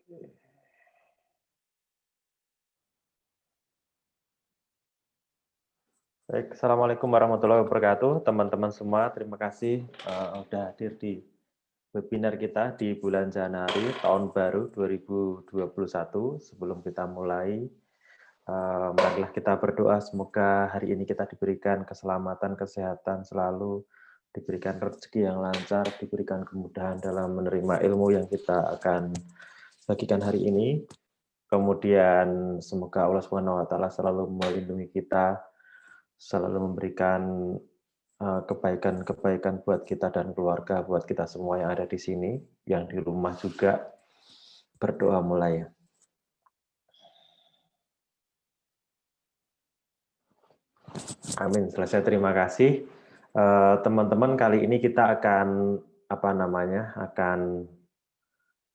Baik, Assalamualaikum warahmatullahi wabarakatuh, teman-teman semua. Terima kasih udah hadir di webinar kita di bulan Januari tahun baru 2021. Sebelum kita mulai, marilah kita berdoa semoga hari ini kita diberikan keselamatan, kesehatan selalu, diberikan rezeki yang lancar, diberikan kemudahan dalam menerima ilmu yang kita akan bagikan hari ini. Kemudian semoga Allah Subhanahu wa taala selalu melindungi kita, selalu memberikan kebaikan-kebaikan buat kita dan keluarga, buat kita semua yang ada di sini, yang di rumah juga. Berdoa mulai. Amin. Selesai. Terima kasih. Teman-teman, kali ini kita akan akan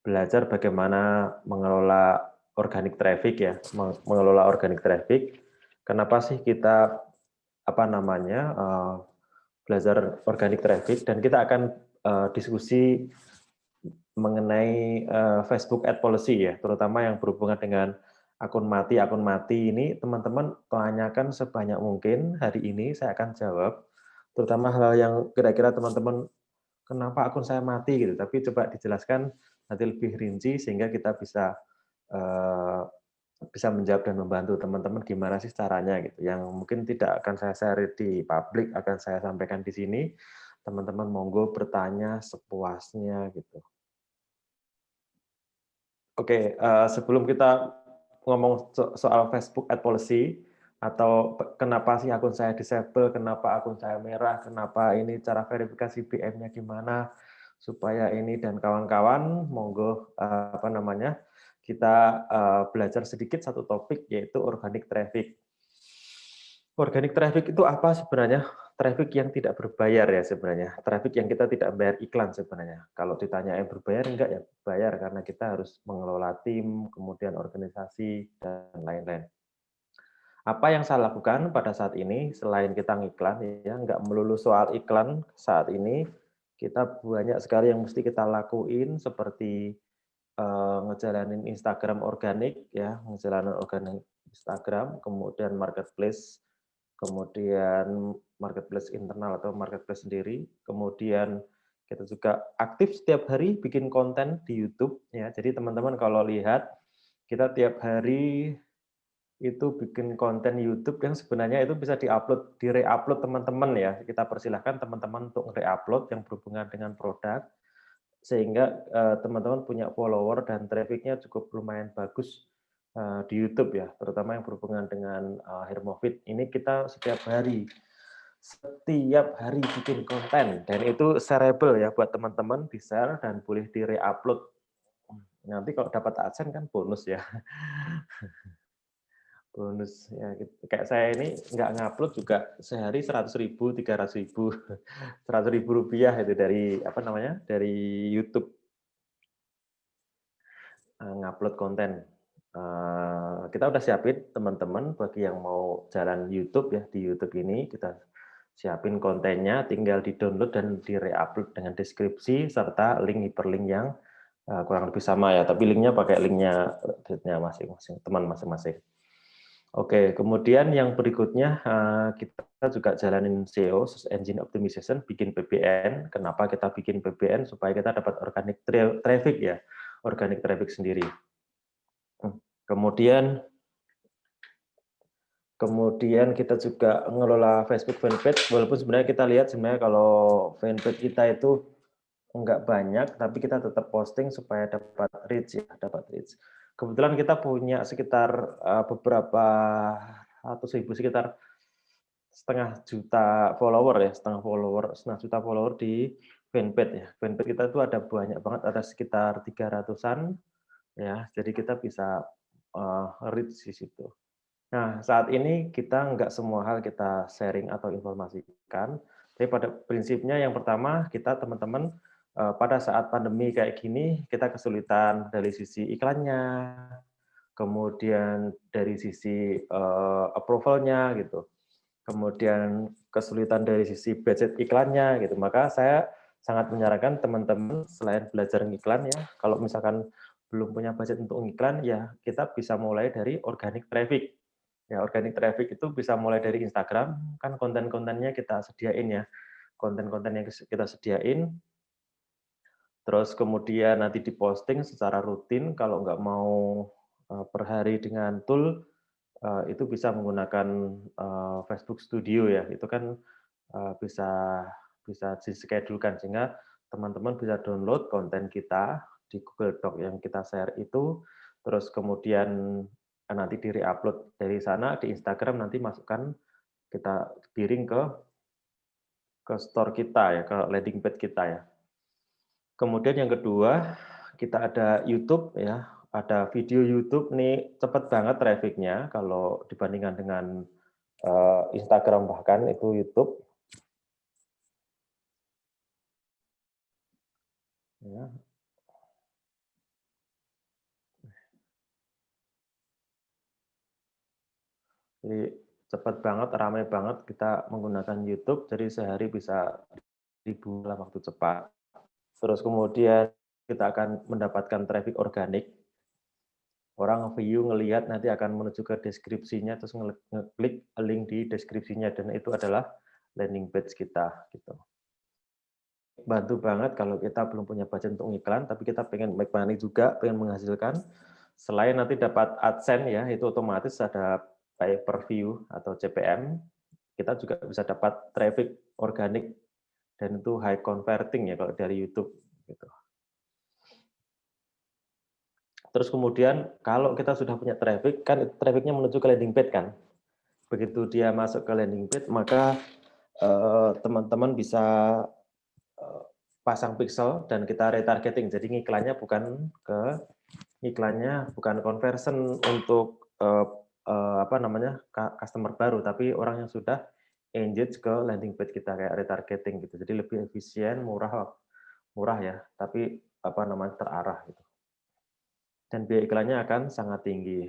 belajar bagaimana mengelola organic traffic ya, mengelola organic traffic. Kenapa sih kita belajar organic traffic, dan kita akan diskusi mengenai Facebook Ad Policy ya, terutama yang berhubungan dengan akun mati ini. Teman-teman tanyakan sebanyak mungkin, hari ini saya akan jawab, terutama hal yang kira-kira teman-teman kenapa akun saya mati gitu, tapi coba dijelaskan nanti lebih rinci sehingga kita bisa menjawab dan membantu teman-teman gimana sih caranya gitu. Yang mungkin tidak akan saya share di publik, akan saya sampaikan di sini. Teman-teman monggo bertanya sepuasnya gitu. Oke, sebelum kita ngomong soal Facebook Ad Policy atau kenapa sih akun saya disable, kenapa akun saya merah, kenapa ini cara verifikasi BM-nya gimana, supaya ini dan kawan-kawan, monggo kita belajar sedikit satu topik, yaitu organic traffic. Organic traffic itu apa sebenarnya? Traffic yang tidak berbayar ya sebenarnya. Traffic yang kita tidak bayar iklan sebenarnya. Kalau ditanya yang berbayar, enggak ya bayar, karena kita harus mengelola tim, kemudian organisasi, dan lain-lain. Apa yang saya lakukan pada saat ini, selain kita ngiklan, ya nggak melulu soal iklan saat ini, kita banyak sekali yang mesti kita lakuin, seperti ngejalanin Instagram organik, ya, ngejalanin organik Instagram, kemudian marketplace internal atau marketplace sendiri, kemudian kita juga aktif setiap hari bikin konten di YouTube, ya. Jadi teman-teman kalau lihat kita tiap hari itu bikin konten YouTube yang sebenarnya itu bisa di re-upload teman-teman ya. Kita persilahkan teman-teman untuk re-upload yang berhubungan dengan produk, sehingga teman-teman punya follower dan traffic-nya cukup lumayan bagus di YouTube ya, terutama yang berhubungan dengan Hermovit. Ini kita setiap hari bikin konten, dan itu shareable ya buat teman-teman, di-share dan boleh di re-upload. Nanti kalau dapat AdSense kan bonus ya. Bonus ya gitu. Kayak saya ini nggak ngupload juga sehari 100.000, 300.000, 100.000 rupiah itu dari YouTube ngupload konten. Kita udah siapin teman-teman bagi yang mau jalan YouTube ya, di YouTube ini kita siapin kontennya, tinggal di-download dan di-re-upload dengan deskripsi serta link hyperlink yang kurang lebih sama ya, tapi linknya pakai linknya masing-masing, teman masing-masing. Oke, kemudian yang berikutnya kita juga jalanin SEO, Search Engine Optimization, bikin PBN. Kenapa kita bikin PBN? Supaya kita dapat organic traffic ya, organic traffic sendiri. Kemudian kita juga ngelola Facebook fanpage, walaupun sebenarnya kita lihat kalau fanpage kita itu enggak banyak, tapi kita tetap posting supaya dapat reach ya, dapat reach. Kebetulan kita punya sekitar beberapa ratus ribu, sekitar setengah juta follower ya, setengah juta follower di fanpage ya. Fanpage kita itu ada banyak banget, ada sekitar 300-an ya. Jadi kita bisa reach di situ. Nah, saat ini kita nggak semua hal kita sharing atau informasikan, tapi pada prinsipnya yang pertama kita teman-teman pada saat pandemi kayak gini kita kesulitan dari sisi iklannya, kemudian dari sisi approval-nya gitu, kemudian kesulitan dari sisi budget iklannya gitu. Maka saya sangat menyarankan teman-teman selain belajar iklan ya, kalau misalkan belum punya budget untuk iklan, ya kita bisa mulai dari organic traffic. Ya, organic traffic itu bisa mulai dari Instagram, kan konten-kontennya kita sediain ya. Konten-konten yang kita sediain, terus kemudian nanti diposting secara rutin, kalau nggak mau per hari dengan tool, itu bisa menggunakan Facebook Studio ya. Itu kan bisa bisa di-schedule-kan sehingga teman-teman bisa download konten kita di Google Doc yang kita share itu, terus kemudian nanti di-re-upload dari sana di Instagram, nanti masukkan, kita kirim ke store kita ya, ke landing page kita ya. Kemudian yang kedua, kita ada YouTube ya, ada video YouTube nih cepet banget traffic-nya kalau dibandingkan dengan Instagram, bahkan itu YouTube. Ya. Jadi cepat banget, ramai banget kita menggunakan YouTube, jadi sehari bisa 1.000 dalam waktu cepat. Terus kemudian kita akan mendapatkan traffic organik. Orang view ngelihat nanti akan menuju ke deskripsinya, terus ngeklik link di deskripsinya, dan itu adalah landing page kita gitu. Bantu banget kalau kita belum punya budget untuk iklan, tapi kita pengen make money juga, pengen menghasilkan. Selain nanti dapat AdSense ya, itu otomatis ada pay per view atau CPM, kita juga bisa dapat traffic organik, dan itu high converting ya kalau dari YouTube gitu. Terus kemudian kalau kita sudah punya traffic, kan trafficnya menuju ke landing page kan. Begitu dia masuk ke landing page, maka teman-teman bisa pasang pixel dan kita retargeting. Jadi iklannya bukan conversion untuk customer baru, tapi orang yang sudah engage ke landing page kita, kayak retargeting gitu. Jadi lebih efisien, murah ya, tapi terarah gitu. Dan biaya iklannya akan sangat tinggi.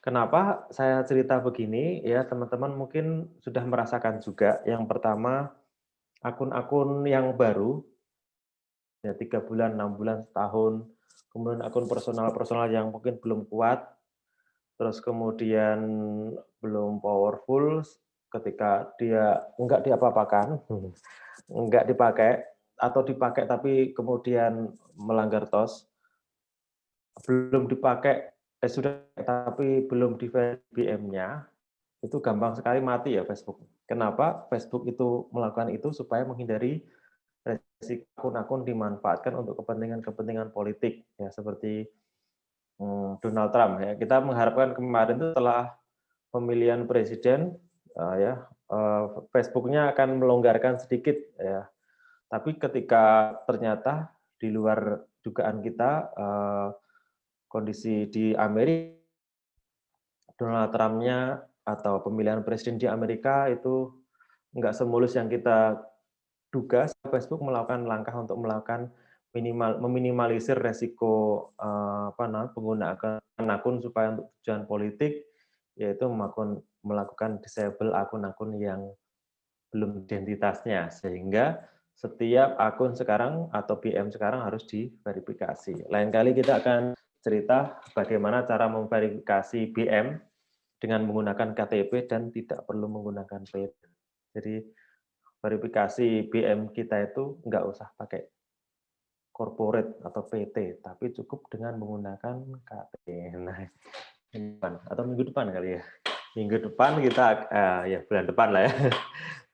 Kenapa saya cerita begini? Ya, teman-teman mungkin sudah merasakan juga. Yang pertama, akun-akun yang baru, ya 3 bulan, 6 bulan, setahun, kemudian akun personal yang mungkin belum kuat, terus kemudian belum powerful, ketika dia enggak diapa-apakan, enggak dipakai, atau dipakai tapi kemudian melanggar TOS, belum dipakai, sudah tapi belum di-verify BM-nya, itu gampang sekali mati ya Facebook. Kenapa? Facebook itu melakukan itu supaya menghindari resiko akun-akun dimanfaatkan untuk kepentingan-kepentingan politik, ya seperti Donald Trump ya. Kita mengharapkan kemarin itu setelah pemilihan presiden, Facebook-nya akan melonggarkan sedikit ya. Tapi ketika ternyata di luar dugaan kita, kondisi di Amerika, Donald Trump-nya atau pemilihan presiden di Amerika itu nggak semulus yang kita duga. Facebook melakukan langkah untuk meminimalisir resiko penggunaan akun supaya untuk tujuan politik, yaitu melakukan disable akun-akun yang belum identitasnya, sehingga setiap akun sekarang atau BM sekarang harus diverifikasi. Lain kali kita akan cerita bagaimana cara memverifikasi BM dengan menggunakan KTP dan tidak perlu menggunakan PIN. Jadi verifikasi BM kita itu nggak usah pakai corporate atau PT, tapi cukup dengan menggunakan KTP. Nah, atau minggu depan kali ya. Minggu depan kita, ya bulan depan lah ya.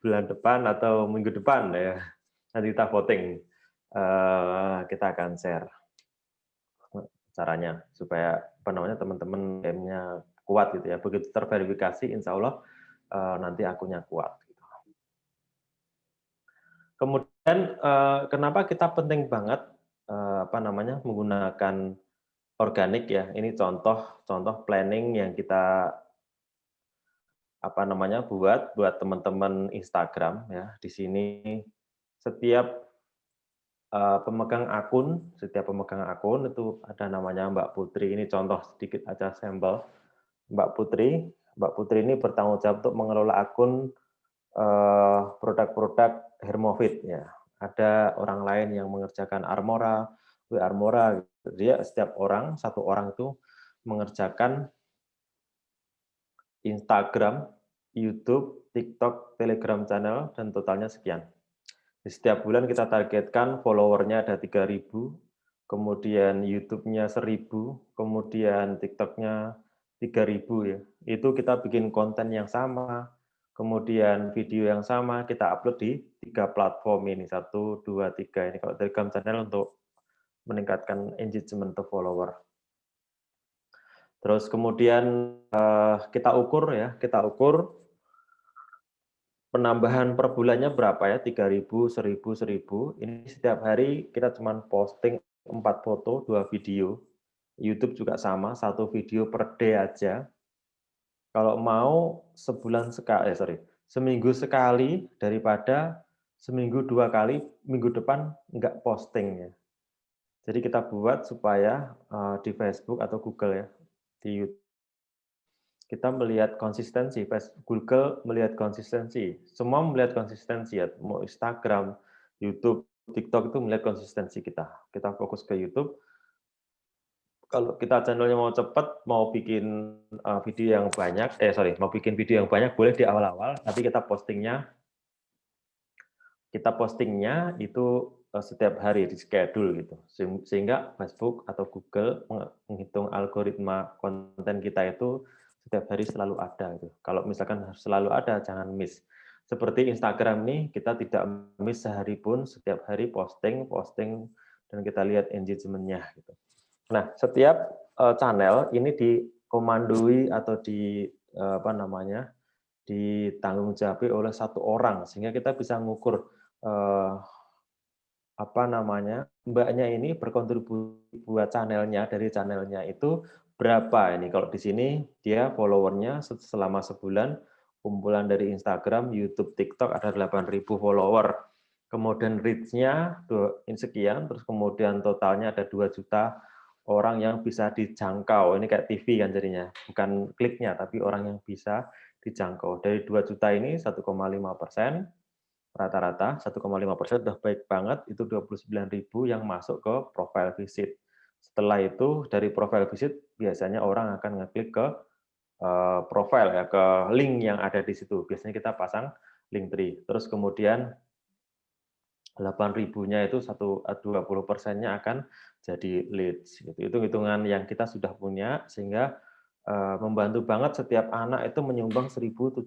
Bulan depan atau minggu depan ya. Nanti kita voting. Kita akan share caranya supaya teman-teman BM-nya kuat gitu ya. Begitu terverifikasi, insya Allah nanti akunnya kuat. Kemudian kenapa kita penting banget menggunakan organik ya? Ini contoh planning yang kita buat teman-teman Instagram ya. Di sini setiap pemegang akun itu ada namanya Mbak Putri. Ini contoh sedikit aja sampel. Mbak Putri ini bertanggung jawab untuk mengelola akun produk-produk Hermovit ya. Ada orang lain yang mengerjakan Armora, We Are Mora. Dia setiap orang, satu orang itu mengerjakan Instagram, YouTube, TikTok, Telegram channel, dan totalnya sekian. Di setiap bulan kita targetkan followernya ada 3.000, kemudian YouTube-nya 1.000, kemudian TikTok-nya 3.000 ya. Itu kita bikin konten yang sama, kemudian video yang sama, kita upload di 3 platform ini, 1, 2, 3 ini. Kalau Telegram channel untuk meningkatkan engagement to follower. Terus kemudian kita ukur ya, kita ukur penambahan per bulannya berapa ya, 3.000, 1.000, 1.000. Ini setiap hari kita cuma posting 4 foto, 2 video. YouTube juga sama, 1 video per day aja. Kalau mau sebulan sekali, seminggu sekali daripada seminggu 2 kali, minggu depan nggak posting ya. Jadi kita buat supaya di Facebook atau Google ya, di YouTube kita melihat konsistensi, Google melihat konsistensi, semua melihat konsistensi ya, mau Instagram, YouTube, TikTok itu melihat konsistensi kita. Kita fokus ke YouTube. Kalau kita channelnya mau cepat, mau bikin video yang banyak, mau bikin video yang banyak boleh di awal-awal, tapi kita postingnya itu setiap hari di schedule gitu, sehingga Facebook atau Google menghitung algoritma konten kita itu setiap hari selalu ada gitu. Kalau misalkan selalu ada, jangan miss. Seperti Instagram nih, kita tidak miss sehari pun, setiap hari posting, dan kita lihat engagement-nya gitu. Nah, setiap channel ini dikomandoi atau ditanggung jawab oleh satu orang, sehingga kita bisa mengukur mbaknya ini berkontribusi buat channelnya, dari channelnya itu berapa ini. Kalau di sini dia followernya selama sebulan, kumpulan dari Instagram, YouTube, TikTok ada 8.000 follower. Kemudian reach-nya sekian, terus kemudian totalnya ada 2 juta orang yang bisa dijangkau. Ini kayak TV kan jadinya, bukan kliknya, tapi orang yang bisa dijangkau. Dari 2 juta ini 1,5%, rata-rata 1,5% sudah baik banget, itu 29.000 yang masuk ke profile visit. Setelah itu dari profile visit biasanya orang akan ngeklik ke profile ya, ke link yang ada di situ. Biasanya kita pasang link tree. Terus kemudian 8.000-nya itu 20%-nya akan jadi leads. Itu hitungan yang kita sudah punya, sehingga membantu banget setiap anak itu menyumbang 1.700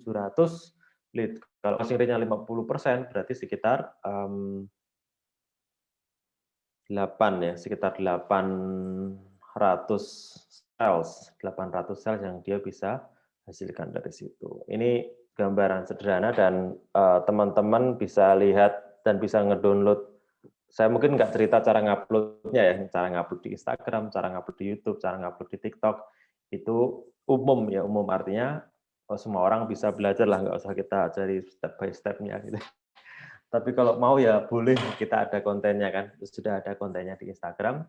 lead. Kalau conversion rate-nya 50%, berarti sekitar 800 sales yang dia bisa hasilkan dari situ. Ini gambaran sederhana dan teman-teman bisa lihat dan bisa ngedownload. Saya mungkin nggak cerita cara nguploadnya ya, cara ngupload di Instagram, cara ngupload di YouTube, cara ngupload di TikTok, itu umum ya, umum artinya semua orang bisa belajar lah, nggak usah kita ajari step by step-nya gitu. Tapi kalau mau ya boleh, kita ada kontennya kan, sudah ada kontennya di Instagram,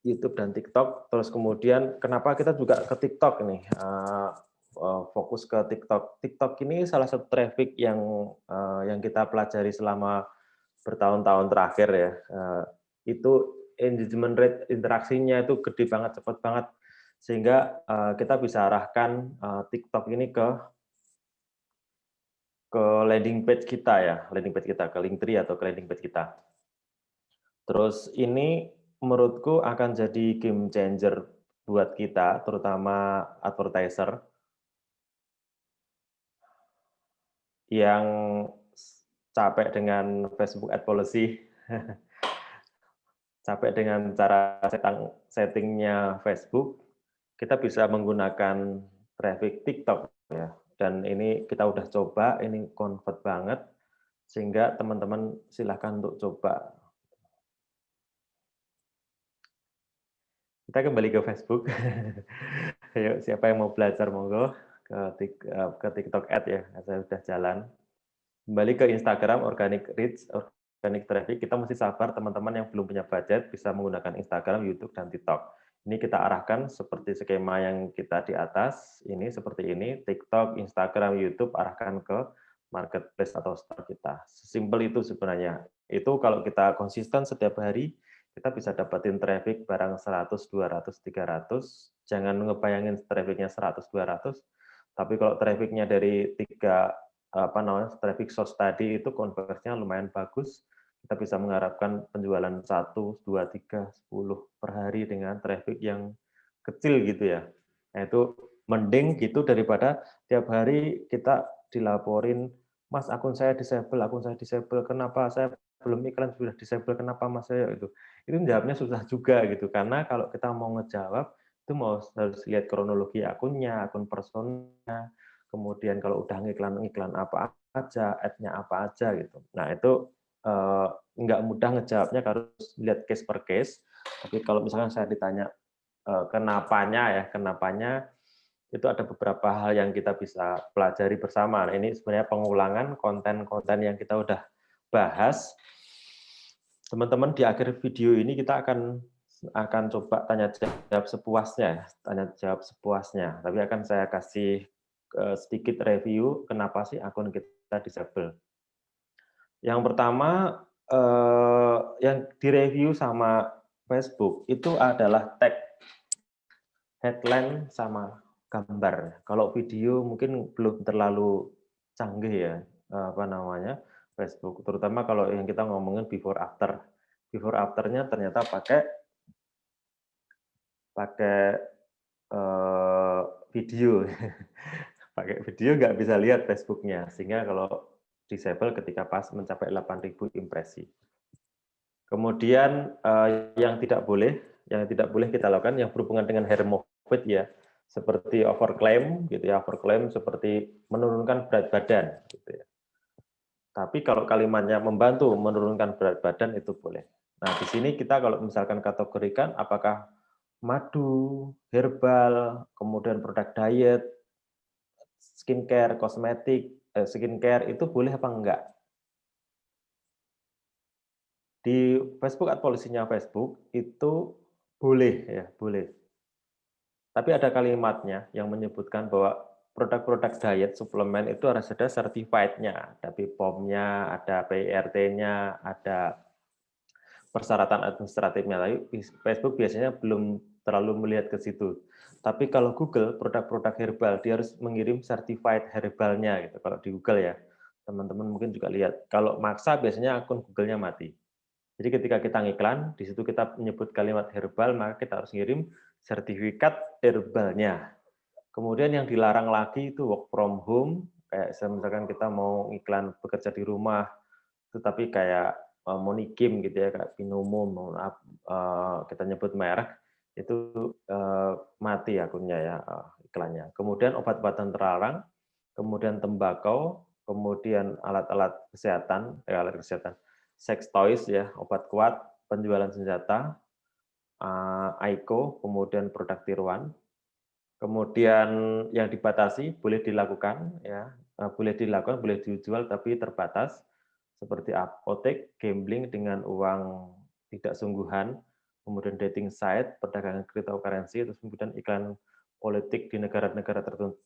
YouTube dan TikTok. Terus kemudian kenapa kita juga ke TikTok nih, fokus ke TikTok. TikTok ini salah satu traffic yang kita pelajari selama bertahun-tahun terakhir ya. Itu engagement rate interaksinya itu gede banget, cepat banget, sehingga kita bisa arahkan TikTok ini ke landing page kita ya, ke Linktree atau ke landing page kita. Terus ini menurutku akan jadi game changer buat kita, terutama advertiser yang capek dengan Facebook Ad Policy, capek dengan cara settingnya Facebook, kita bisa menggunakan traffic TikTok ya. Dan ini kita udah coba, ini convert banget, sehingga teman-teman silahkan untuk coba. Kita kembali ke Facebook. Ayo, siapa yang mau belajar, monggo ke TikTok Ad ya, saya sudah jalan. Kembali ke Instagram, organic reach, organic traffic, kita mesti sabar teman-teman yang belum punya budget bisa menggunakan Instagram, YouTube, dan TikTok. Ini kita arahkan seperti skema yang kita di atas, ini seperti ini, TikTok, Instagram, YouTube, arahkan ke marketplace atau store kita. Sesimpel itu sebenarnya. Itu kalau kita konsisten setiap hari, kita bisa dapetin traffic barang 100, 200, 300. Jangan ngebayangin traffic-nya 100, 200. Tapi kalau traffic-nya dari traffic source tadi itu konversinya lumayan bagus, kita bisa mengharapkan penjualan 1, 2, 3, 10 per hari dengan traffic yang kecil gitu ya. Nah itu mending gitu daripada tiap hari kita dilaporin, Mas, akun saya disable, kenapa saya belum iklan sudah disable, kenapa Mas saya itu. Itu jawabnya susah juga gitu, karena kalau kita mau ngejawab, itu harus lihat kronologi akunnya, akun personnya, kemudian kalau udah ngiklan apa aja, ad-nya apa aja gitu. Nah itu nggak mudah ngejawabnya, harus lihat case per case. Tapi kalau misalkan saya ditanya kenapanya itu ada beberapa hal yang kita bisa pelajari bersama. Nah, ini sebenarnya pengulangan konten-konten yang kita udah bahas. Teman-teman di akhir video ini kita akan coba tanya jawab sepuasnya, Tapi akan saya kasih sedikit review kenapa sih akun kita disable. Yang pertama yang direview sama Facebook itu adalah tag, headline sama gambar. Kalau video mungkin belum terlalu canggih ya, Facebook. Terutama kalau yang kita ngomongin before after. Before afternya ternyata pakai video. Pakai video nggak bisa lihat Facebooknya, sehingga kalau disable ketika pas mencapai 8.000 impresi. Kemudian yang tidak boleh kita lakukan yang berhubungan dengan hair movement ya, seperti overclaim gitu ya, overclaim seperti menurunkan berat badan gitu ya. Tapi kalau kalimatnya membantu menurunkan berat badan itu boleh. Nah, di sini kita kalau misalkan kategorikan apakah madu, herbal, kemudian produk diet, skincare, kosmetik, skincare itu boleh apa enggak? Di Facebook atau polisinya Facebook itu boleh ya, boleh. Tapi ada kalimatnya yang menyebutkan bahwa produk-produk diet suplemen itu harus ada certified-nya, ada BPOM-nya, ada PIRT-nya, ada persyaratan administratifnya. Tapi Facebook biasanya belum terlalu melihat ke situ. Tapi kalau Google, produk-produk herbal, dia harus mengirim certified herbalnya gitu. Kalau di Google ya, teman-teman mungkin juga lihat. Kalau maksa biasanya akun Google-nya mati. Jadi ketika kita ngiklan, di situ kita menyebut kalimat herbal, maka kita harus ngirim sertifikat herbalnya. Kemudian yang dilarang lagi itu work from home, kayak misalkan kita mau iklan bekerja di rumah, tetapi kayak Monikim gitu ya, kayak Binomo, kita nyebut merek, itu mati akunnya ya, iklannya. Kemudian obat-obatan terlarang, kemudian tembakau, kemudian alat-alat kesehatan, sex toys ya, obat kuat, penjualan senjata, AIKO, kemudian produk tiruan, kemudian yang dibatasi boleh dilakukan ya, boleh dijual tapi terbatas, seperti apotek, gambling dengan uang tidak sungguhan, kemudian dating site, perdagangan cryptocurrency, terus kemudian iklan politik di negara-negara tertentu.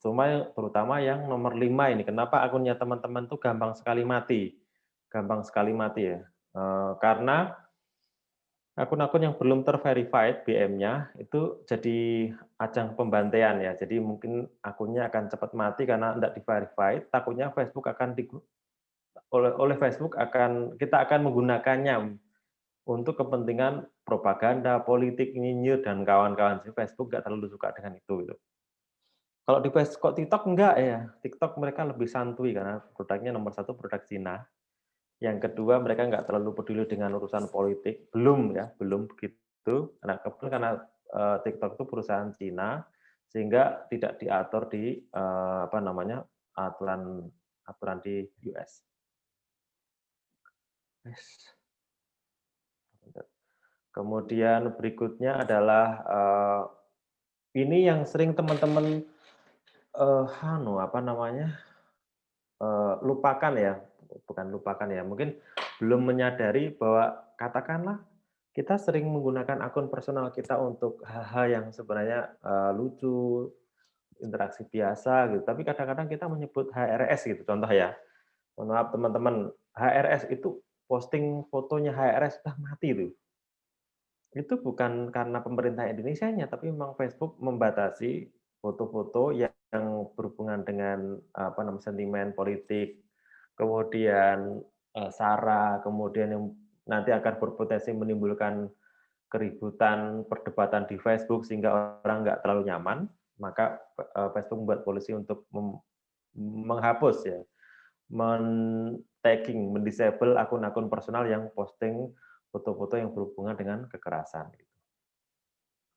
Terutama yang nomor 5 ini, kenapa akunnya teman-teman tuh gampang sekali mati? Gampang sekali mati ya. Karena akun-akun yang belum terverified BM-nya itu jadi ajang pembantaian ya. Jadi mungkin akunnya akan cepat mati karena tidak di-verified. Takutnya Facebook akan oleh Facebook kita akan menggunakannya untuk kepentingan propaganda, politik, nyinyir dan kawan-kawan. Facebook nggak terlalu suka dengan itu gitu. Kalau di Facebook, kok TikTok enggak ya? TikTok mereka lebih santuy karena produknya nomor 1 produk Cina. Yang kedua, mereka nggak terlalu peduli dengan urusan politik, belum begitu. Karena TikTok itu perusahaan Cina, sehingga tidak diatur di aturan di US. Kemudian berikutnya adalah ini yang sering teman-teman lupakan ya, bukan lupakan ya, mungkin belum menyadari bahwa katakanlah kita sering menggunakan akun personal kita untuk hal-hal yang sebenarnya lucu, interaksi biasa gitu, tapi kadang-kadang kita menyebut HRS gitu contoh ya. Mohon maaf teman-teman, HRS itu posting fotonya HRS udah mati tuh. Itu bukan karena pemerintah Indonesianya, tapi memang Facebook membatasi foto-foto yang berhubungan dengan, apa namanya, sentimen politik, kemudian, sara, kemudian yang nanti akan berpotensi menimbulkan keributan, perdebatan di Facebook sehingga orang nggak terlalu nyaman, maka, Facebook membuat polisi untuk menghapus ya, men-tagging, men-disable akun-akun personal yang posting foto-foto yang berhubungan dengan kekerasan.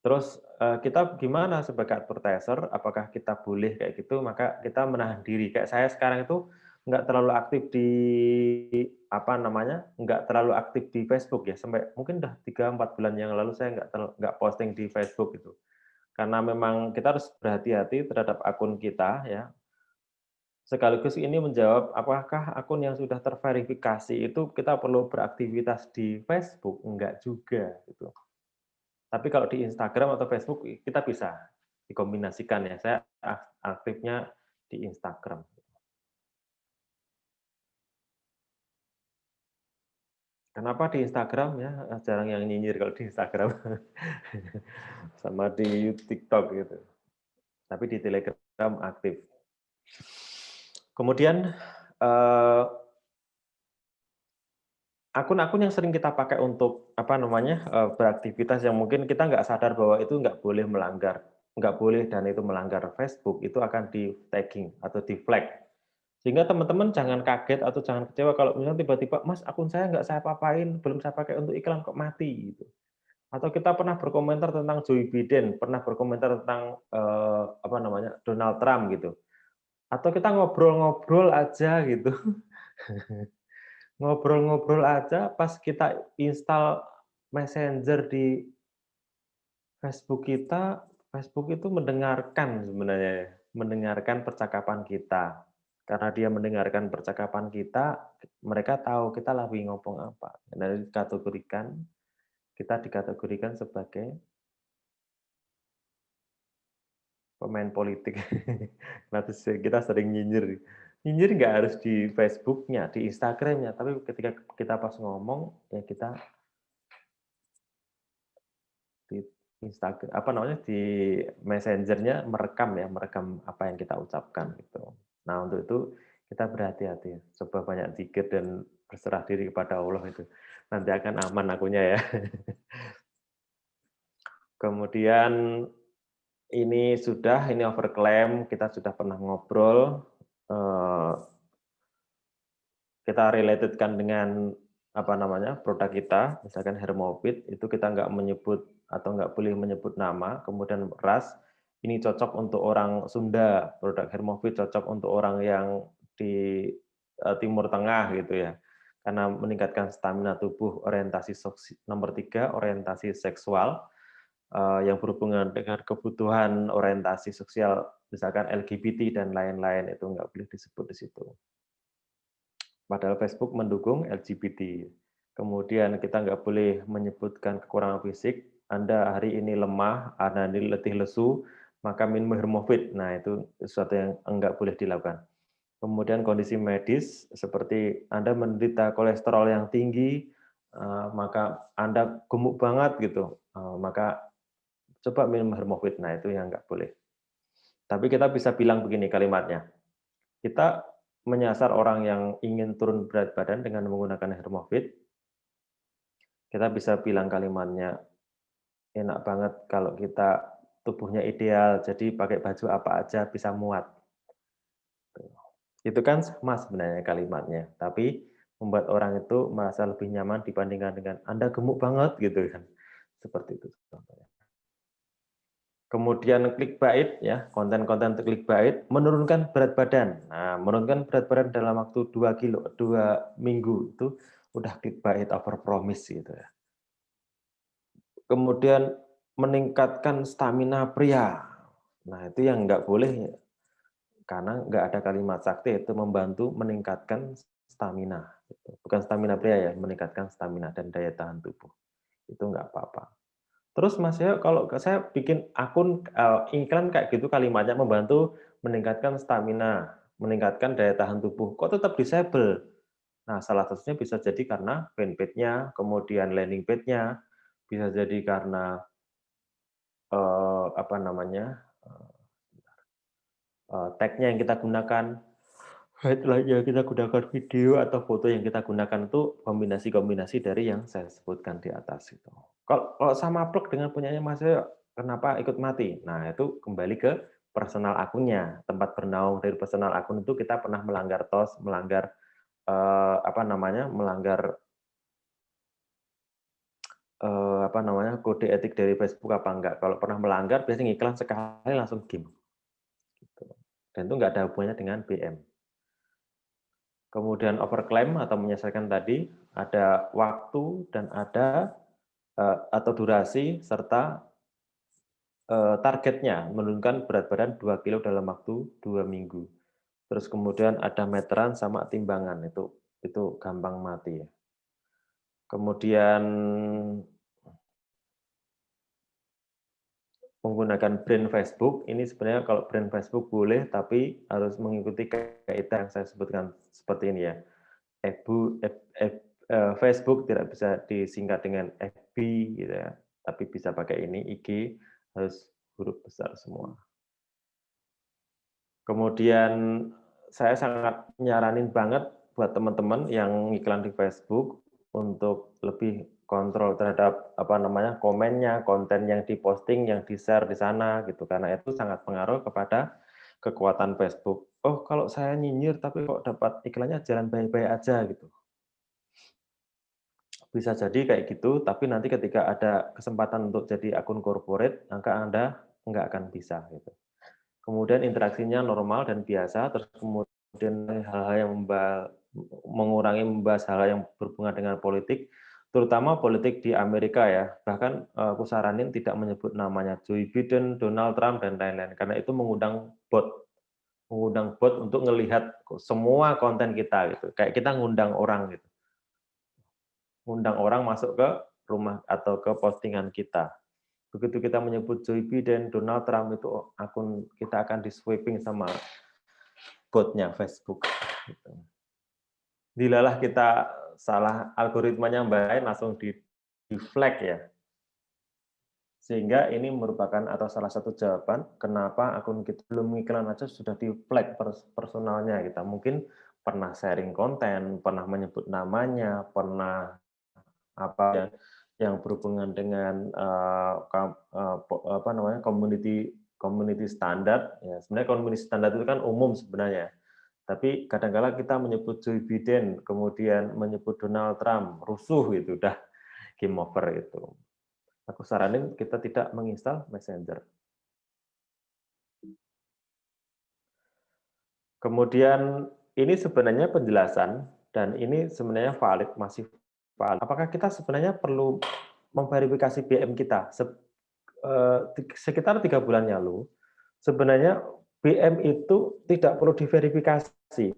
Terus, kita gimana sebagai advertiser, apakah kita boleh kayak gitu? Maka kita menahan diri. Kayak saya sekarang itu nggak terlalu aktif di, apa namanya, nggak terlalu aktif di Facebook ya, sampai mungkin udah 3, 4 bulan yang lalu saya nggak posting di Facebook gitu. Karena memang kita harus berhati-hati terhadap akun kita ya, sekaligus ini menjawab apakah akun yang sudah terverifikasi itu kita perlu beraktivitas di Facebook? Enggak juga gitu. Tapi kalau di Instagram atau Facebook kita bisa dikombinasikan ya, saya aktifnya di Instagram. Kenapa di Instagram ya, jarang yang nyinyir kalau di Instagram, sama di TikTok gitu, tapi di Telegram aktif. Kemudian, eee, akun-akun yang sering kita pakai untuk, apa namanya, beraktivitas yang mungkin kita nggak sadar bahwa itu nggak boleh melanggar, nggak boleh dan itu melanggar Facebook, itu akan di-tagging atau di-flag. Sehingga teman-teman jangan kaget atau jangan kecewa kalau misalnya tiba-tiba, "Mas, akun saya nggak saya apa-apain, belum saya pakai untuk iklan kok mati," gitu. Atau kita pernah berkomentar tentang Joe Biden, pernah berkomentar tentang, apa namanya, Donald Trump gitu. Atau kita ngobrol-ngobrol aja gitu, ngobrol-ngobrol aja pas kita install Messenger di Facebook kita, Facebook itu mendengarkan sebenarnya ya, mendengarkan percakapan kita. Karena dia mendengarkan percakapan kita, mereka tahu kita lagi ngomong apa. Dan kita dikategorikan sebagai pemain politik. Nanti kita sering nyinyir. Nyinyir nggak harus di Facebook-nya, di Instagram-nya, tapi ketika kita pas ngomong, ya kita di Instagram apa namanya, di Messenger-nya merekam ya, merekam apa yang kita ucapkan gitu. Nah, untuk itu kita berhati-hati, coba banyak zikir dan berserah diri kepada Allah itu. Nanti akan aman akunya ya. Kemudian ini overclaim, kita sudah pernah ngobrol, eee, kita relatedkan dengan apa namanya, produk kita, misalkan Hermofit, itu kita nggak menyebut atau nggak boleh menyebut nama, kemudian ras, ini cocok untuk orang Sunda, produk Hermofit cocok untuk orang yang di, Timur Tengah gitu ya. Karena meningkatkan stamina tubuh, nomor 3, orientasi seksual, yang berhubungan dengan kebutuhan orientasi sosial, misalkan LGBT dan lain-lain, itu nggak boleh disebut di situ. Padahal Facebook mendukung LGBT. Kemudian kita nggak boleh menyebutkan kekurangan fisik, Anda hari ini lemah, Anda ini letih lesu, maka minum Hermofit. Nah, itu sesuatu yang enggak boleh dilakukan. Kemudian kondisi medis, seperti Anda menderita kolesterol yang tinggi, maka Anda gemuk banget gitu, maka coba minum Hermofit. Nah, itu yang nggak boleh. Tapi kita bisa bilang begini kalimatnya, kita menyasar orang yang ingin turun berat badan dengan menggunakan Hermofit, kita bisa bilang kalimatnya, "Enak banget kalau kita tubuhnya ideal, jadi pakai baju apa aja bisa muat." Itu kan sama sebenarnya kalimatnya, tapi membuat orang itu merasa lebih nyaman dibandingkan dengan, "Anda gemuk banget," gitu kan. Seperti itu contohnya. Kemudian clickbait ya, konten-konten clickbait menurunkan berat badan. Nah, menurunkan berat badan dalam waktu 2 minggu itu udah clickbait overpromise gitu ya. Kemudian meningkatkan stamina pria. Nah, itu yang nggak boleh karena nggak ada kalimat sakti itu membantu meningkatkan stamina, gitu. Bukan stamina pria ya, meningkatkan stamina dan daya tahan tubuh. Itu nggak apa-apa. Terus Mas ya, kalau saya bikin akun, iklan kayak gitu kalimatnya membantu meningkatkan stamina, meningkatkan daya tahan tubuh. Kok tetap disable? Nah, salah satunya bisa jadi karena fanpage-nya, kemudian landing page-nya, bisa jadi karena, apa namanya, tag-nya yang kita gunakan, headline yang kita gunakan, video atau foto yang kita gunakan itu kombinasi-kombinasi dari yang saya sebutkan di atas itu. Kalau sama plug dengan punyanya Mas Yoyo, kenapa ikut mati? Nah, itu kembali ke personal akunnya, tempat bernaung dari personal akun itu kita pernah melanggar TOS, melanggar, apa namanya, melanggar apa namanya, kode etik dari Facebook apa enggak. Kalau pernah melanggar biasanya ngiklan sekali langsung game, gitu. Dan itu nggak ada hubungannya dengan BM. Kemudian overclaim atau menyelesaikan tadi, ada waktu dan ada atau durasi serta targetnya menurunkan berat badan 2 kilo dalam waktu 2 minggu. Terus kemudian ada meteran sama timbangan, itu gampang mati ya. Kemudian menggunakan brand Facebook, ini sebenarnya kalau brand Facebook boleh, tapi harus mengikuti kaidah yang saya sebutkan seperti ini ya. Facebook tidak bisa disingkat dengan FB gitu ya, tapi bisa pakai ini, IG harus huruf besar semua. Kemudian saya sangat nyaranin banget buat teman-teman yang iklan di Facebook untuk lebih kontrol terhadap apa namanya komennya, konten yang diposting, yang di-share di sana gitu karena itu sangat pengaruh kepada kekuatan Facebook. Oh, kalau saya nyinyir tapi kok dapat iklannya jalan baik-baik aja gitu. Bisa jadi kayak gitu, tapi nanti ketika ada kesempatan untuk jadi akun corporate, maka Anda nggak akan bisa gitu. Kemudian interaksinya normal dan biasa, terus kemudian hal-hal yang mengurangi membahas hal yang berhubungan dengan politik, terutama politik di Amerika ya. Bahkan aku saranin tidak menyebut namanya Joe Biden, Donald Trump, dan lain-lain, karena itu mengundang bot untuk melihat semua konten kita gitu. Kayak kita ngundang orang gitu, ngundang orang masuk ke rumah atau ke postingan kita. Begitu kita menyebut Joe Biden, Donald Trump itu akun kita akan di-sweeping sama botnya Facebook. Gitu. Dilalah kita salah algoritmanya Mbak langsung di flag ya. Sehingga ini merupakan atau salah satu jawaban kenapa akun kita belum iklan aja sudah di flag personalnya kita. Mungkin pernah sharing konten, pernah menyebut namanya, pernah apa yang berhubungan dengan apa namanya community standar ya sebenarnya community standar itu kan umum sebenarnya tapi kadang-kala kita menyebut Joe Biden kemudian menyebut Donald Trump rusuh gitu udah game over itu aku saranin kita tidak menginstal Messenger kemudian ini sebenarnya penjelasan dan ini sebenarnya valid masih valid apakah kita sebenarnya perlu memverifikasi BM kita sekitar 3 bulan lalu, sebenarnya BM itu tidak perlu diverifikasi.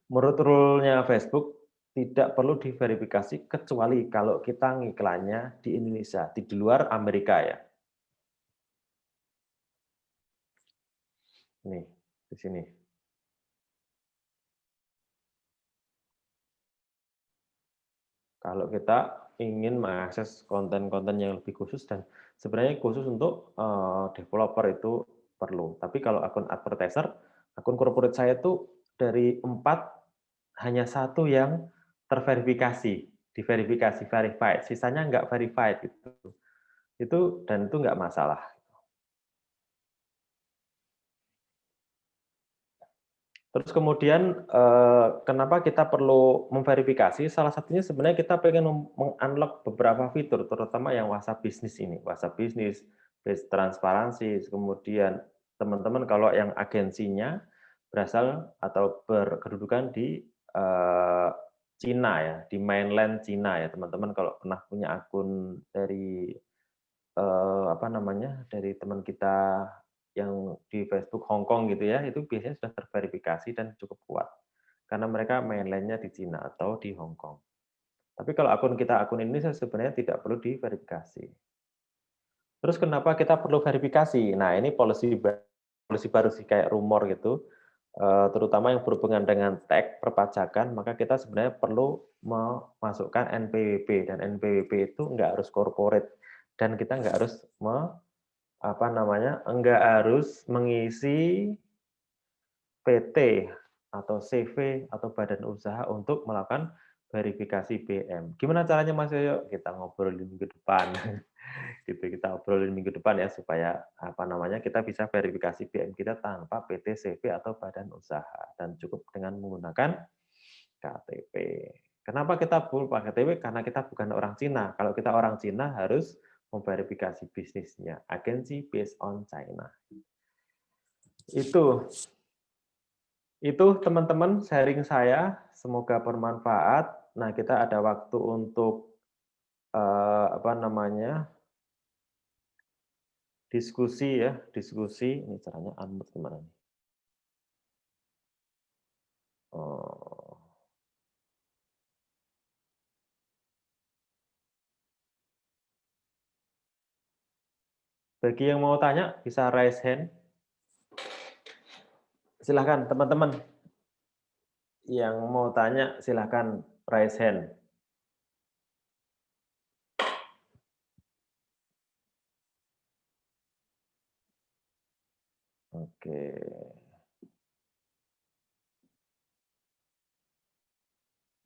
Menurut rule-nya Facebook, tidak perlu diverifikasi kecuali kalau kita ngiklannya di Indonesia, di luar Amerika ya. Nih, di sini. Kalau kita ingin mengakses konten-konten yang lebih khusus dan sebenarnya khusus untuk developer itu perlu. Tapi kalau akun advertiser, akun corporate saya itu dari 4 hanya 1 yang terverifikasi, diverifikasi, verified, sisanya nggak verified gitu. Dan itu nggak masalah. Terus kemudian kenapa kita perlu memverifikasi? Salah satunya sebenarnya kita pengen meng-unlock beberapa fitur, terutama yang WhatsApp bisnis ini. WhatsApp bisnis, based transparansi, kemudian teman-teman kalau yang agensinya berasal atau berkedudukan di Cina ya, di mainland Cina ya, teman-teman kalau pernah punya akun dari apa namanya, dari teman kita yang di Facebook Hong Kong gitu ya, itu biasanya sudah terverifikasi dan cukup kuat. Karena mereka mainland-nya di Cina atau di Hong Kong. Tapi kalau akun kita, akun Indonesia sebenarnya tidak perlu diverifikasi. Terus kenapa kita perlu verifikasi? Nah, ini policy baru polisi baru sih, kayak rumor gitu, terutama yang berhubungan dengan tag perpajakan, maka kita sebenarnya perlu memasukkan NPWP, dan NPWP itu nggak harus corporate, dan kita nggak harus nggak harus mengisi PT atau CV atau badan usaha untuk melakukan verifikasi BM. Gimana caranya Mas Yoyo? Kita ngobrolin minggu depan. Gitu, kita obrolin minggu depan ya supaya kita bisa verifikasi BM kita tanpa PT, CV atau badan usaha dan cukup dengan menggunakan KTP. Kenapa kita perlu pakai KTP? Karena kita bukan orang Cina. Kalau kita orang Cina harus memverifikasi bisnisnya. Agency based on China. Itu teman-teman sharing saya, semoga bermanfaat. Nah, kita ada waktu untuk diskusi ya, diskusi. Ini caranya unmute gimana nih? Oh. Bagi yang mau tanya bisa raise hand. Silahkan teman-teman. Yang mau tanya silahkan raise hand. Oke.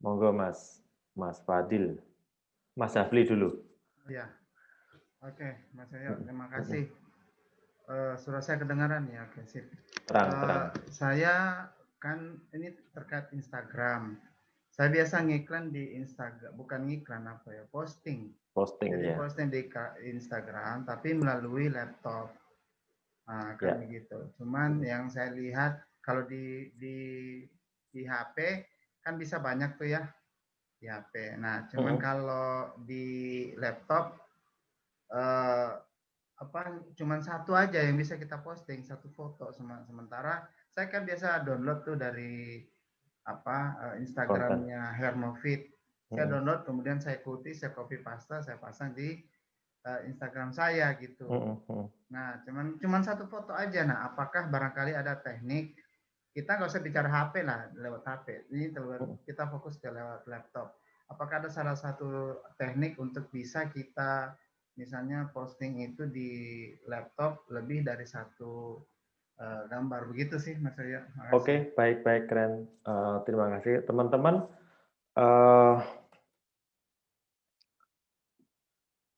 Monggo Mas Fadil. Mas Hafli dulu. Ya, oke, Mas Yoyo, terima kasih. Suara saya kedengaran ya, oke sip. Terang. Saya kan ini terkait Instagram. Saya biasa ngiklan di Instagram, bukan ngiklan posting. Jadi ya. posting di Instagram, tapi melalui laptop. Nah, kan begitu. Cuman yang saya lihat kalau di HP kan bisa banyak tuh ya di HP. Nah, cuman kalau di laptop cuman satu aja yang bisa kita posting, satu foto. Sementara saya kan biasa download tuh dari Instagramnya Hermofit. Saya download, kemudian saya ikuti, saya copy paste, saya pasang di Instagram saya gitu. Nah, cuman satu foto aja. Nah, apakah barangkali ada teknik, kita nggak usah bicara HP lah, lewat HP. Ini kita fokus ke lewat laptop. Apakah ada salah satu teknik untuk bisa kita misalnya posting itu di laptop lebih dari satu gambar, begitu sih Mas Yoyo. Oke, baik keren. Terima kasih teman-teman.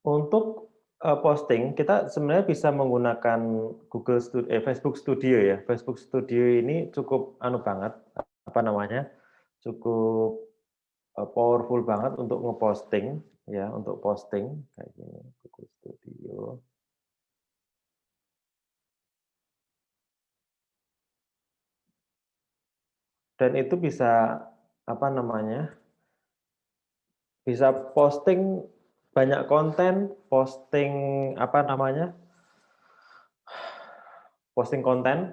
Untuk posting kita sebenarnya bisa menggunakan Facebook Studio ya. Facebook Studio ini cukup cukup powerful banget untuk ngeposting ya, untuk posting kayak gini, Google Studio. Dan itu bisa bisa posting banyak konten, posting posting konten,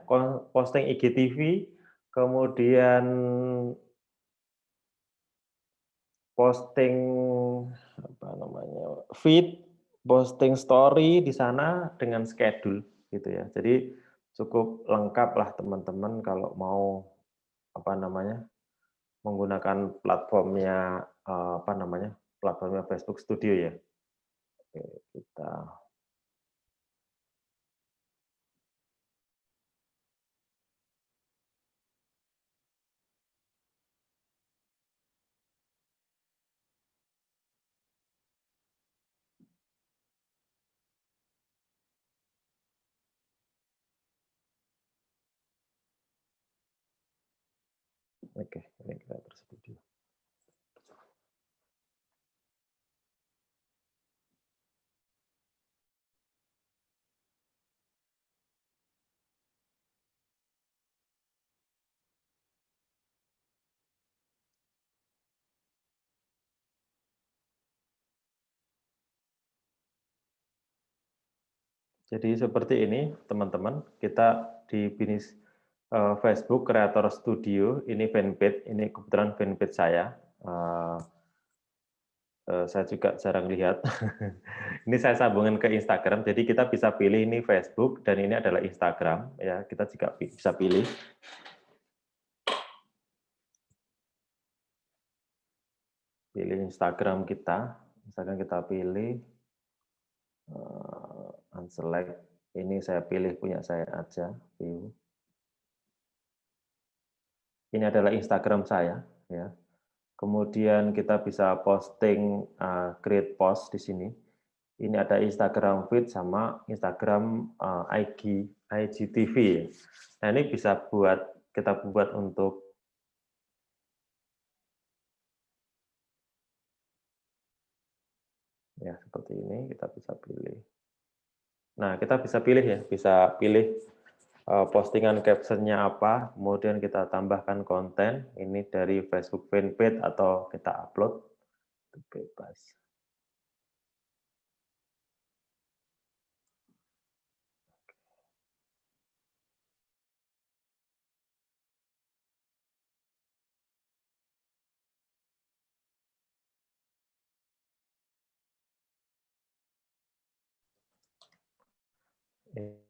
posting IGTV, kemudian posting feed, posting story di sana dengan schedule gitu ya. Jadi cukup lengkap lah teman-teman kalau mau menggunakan platformnya platformnya Facebook Studio ya. Oke, kita Oke, ini kita tersedia. Jadi seperti ini teman-teman, kita di bisnis Facebook Creator Studio, ini fanpage, ini kebetulan fanpage saya. saya juga jarang lihat. Ini saya sambungin ke Instagram, jadi kita bisa pilih ini Facebook dan ini adalah Instagram, ya kita juga bisa pilih. Pilih Instagram kita, misalkan kita pilih unselect, ini saya pilih punya saya aja, view. Ini adalah Instagram saya, ya. Kemudian kita bisa posting create post di sini. Ini ada Instagram feed sama Instagram IGTV. Nah, ini bisa kita buat untuk ya seperti ini, kita bisa pilih. Nah, kita bisa pilih ya, bisa pilih postingan captionnya apa, kemudian kita tambahkan konten, ini dari Facebook fanpage atau kita upload, itu bebas.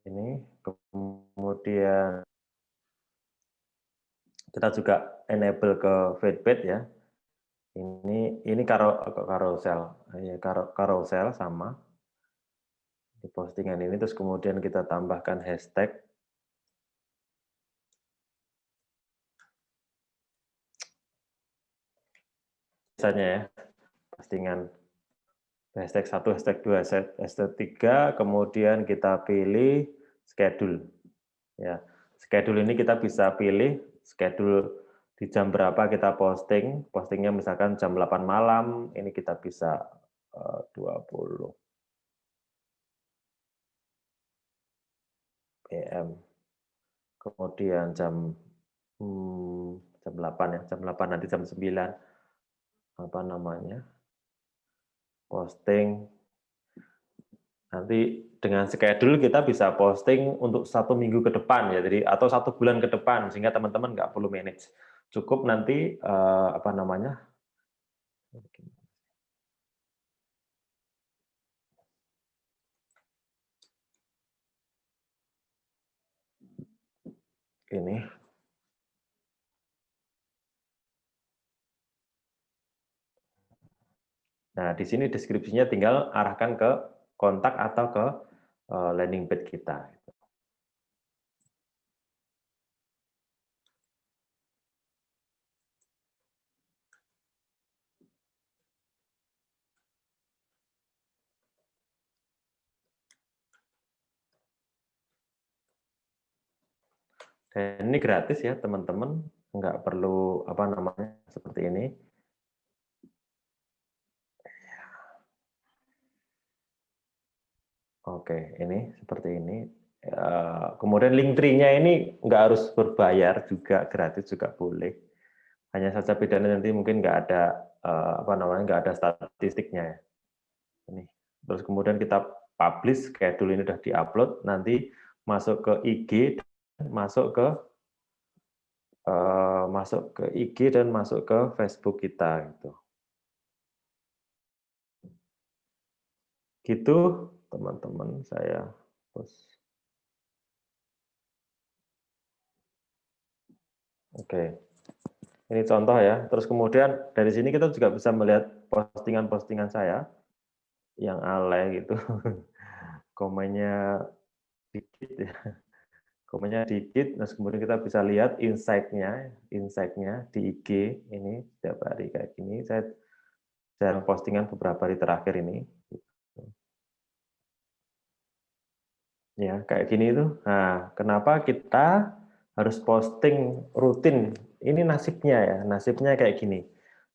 Ini, kemudian kita juga enable ke fanpage ya. Ini carousel sama di postingan ini, terus kemudian kita tambahkan hashtag. Misalnya ya, postingan hashtag 1, hashtag 2, hashtag 3, kemudian kita pilih schedule. Ya, schedule ini kita bisa pilih schedule di jam berapa kita posting, postingnya misalkan jam 8 malam, ini kita bisa 20 PM. Kemudian jam 8 ya, jam 8 nanti jam 9 apa namanya? Posting. Nanti dengan schedule kita bisa posting untuk 1 minggu ke depan ya, jadi atau 1 bulan ke depan sehingga teman-teman nggak perlu manage. Cukup nanti apa namanya? Ini. Nah, di sini deskripsinya tinggal arahkan ke kontak atau ke landing page kita. Dan ini gratis ya teman-teman, nggak perlu apa namanya seperti ini. Oke, ini seperti ini. Kemudian link tree-nya ini nggak harus berbayar juga, gratis juga boleh. Hanya saja bedanya nanti mungkin nggak ada apa namanya nggak ada statistiknya ya. Ini. Terus kemudian kita publish, schedule ini sudah diupload, nanti masuk ke IG, masuk ke IG dan masuk ke Facebook kita gitu. Gitu teman-teman saya post. Oke. Ini contoh ya. Terus kemudian dari sini kita juga bisa melihat postingan-postingan saya yang alay gitu. Komennya dikit ya. Komennya dikit, terus kemudian kita bisa lihat insight-nya di IG ini setiap hari kayak gini. Saya jarang postingan beberapa hari terakhir ini. Ya, kayak gini itu. Nah, kenapa kita harus posting rutin? Ini nasibnya ya, nasibnya kayak gini.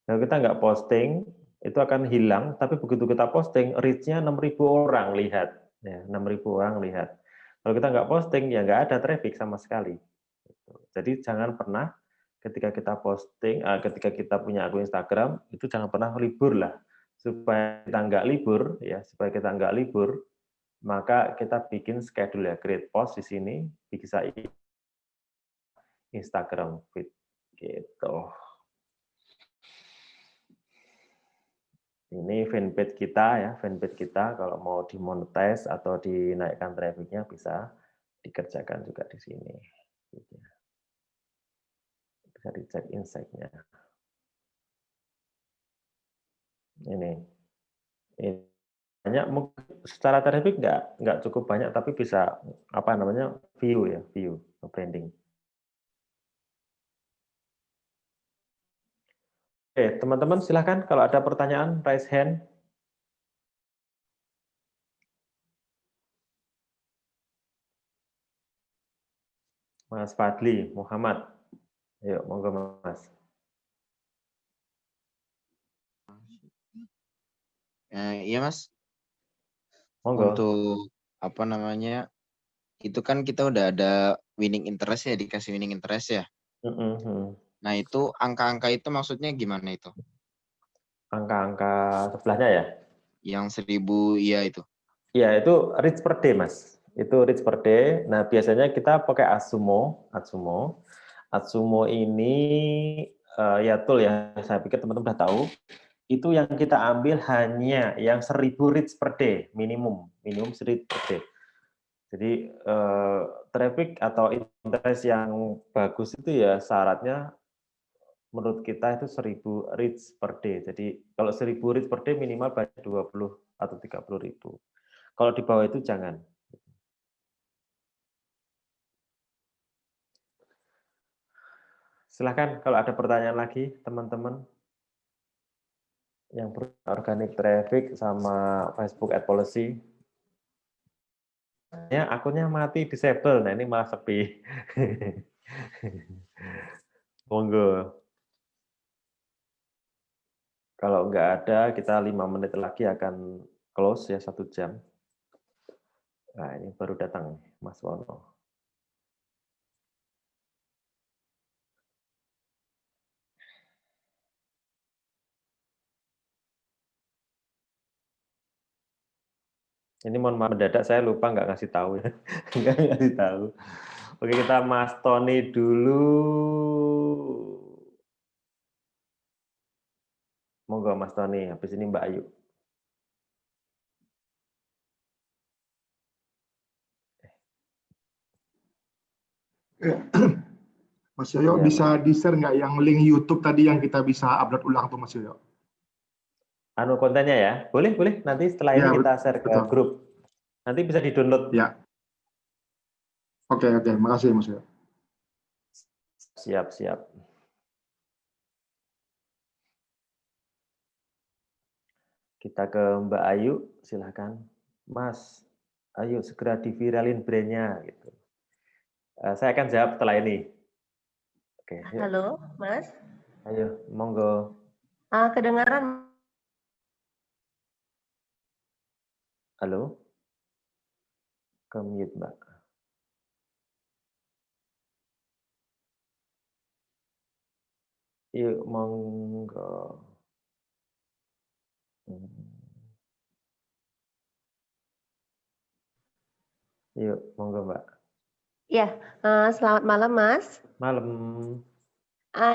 Kalau kita nggak posting, itu akan hilang, tapi begitu kita posting, reach-nya 6.000 orang lihat. Ya, 6.000 orang lihat. Kalau kita nggak posting, ya nggak ada traffic sama sekali. Jadi jangan pernah ketika kita posting, ketika kita punya akun Instagram, itu jangan pernah libur lah. Supaya kita nggak libur, ya, supaya kita nggak libur, maka kita bikin schedule ya, create post di sini, bisa Instagram feed gitu. Ini fanpage kita ya, fanpage kita kalau mau dimonetize atau dinaikkan traffic-nya bisa dikerjakan juga di sini. Bisa dicek insight-nya. Ini banyak, mungkin secara traffic nggak cukup banyak, tapi bisa apa namanya view ya, view branding. Oke, teman-teman silahkan kalau ada pertanyaan raise hand. Mas Fadli Muhammad, yuk monggo Mas. Iya Mas. Monggo. Untuk apa namanya? Itu kan kita udah ada winning interest ya, dikasih winning interest ya. Nah itu angka-angka itu maksudnya gimana itu? Angka-angka sebelahnya ya? Yang 1000 ya itu. Ya itu reach per day Mas. Itu reach per day. Nah biasanya kita pakai Atsumo. Atsumo ini ya tool ya. Saya pikir teman-teman sudah tahu. Itu yang kita ambil hanya yang 1000 reach per day minimum 1000 per day. Jadi traffic atau interest yang bagus itu ya syaratnya menurut kita itu 1000 reach per day. Jadi kalau 1000 reach per day minimal banyak 20 atau 30.000. Kalau di bawah itu jangan. Silahkan kalau ada pertanyaan lagi teman-teman yang organic traffic sama Facebook Ad Policy. Ya, akunnya mati disable. Nah, ini malah sepi. Monggo. Kalau nggak ada, kita 5 menit lagi akan close ya 1 jam. Nah, ini baru datang Mas Wono. Ini mohon maaf mendadak saya lupa nggak ngasih tahu ya. Nggak ngasih tahu. Oke, kita Mas Tony dulu. Monggo Mas Tony, habis ini Mbak Ayu. Mas Yoyo, ya, bisa di-share nggak yang link YouTube tadi yang kita bisa upload ulang tuh Mas Yoyo? Anu kontennya ya, boleh. Nanti setelah ini kita share ke grup. Nanti bisa di-download. Ya. Oke, makasih Mas Yoyo. Siap. Kita ke Mbak Ayu, silakan. Mas, ayo segera diviralin brand-nya gitu. Saya akan jawab setelah ini. Oke, yuk. Halo, Mas. Ayo, monggo. Kedengaran? Halo? Ke-mute, Mbak. Yuk, monggo. Yuk, monggo, Mbak. Ya, selamat malam, Mas. Malam.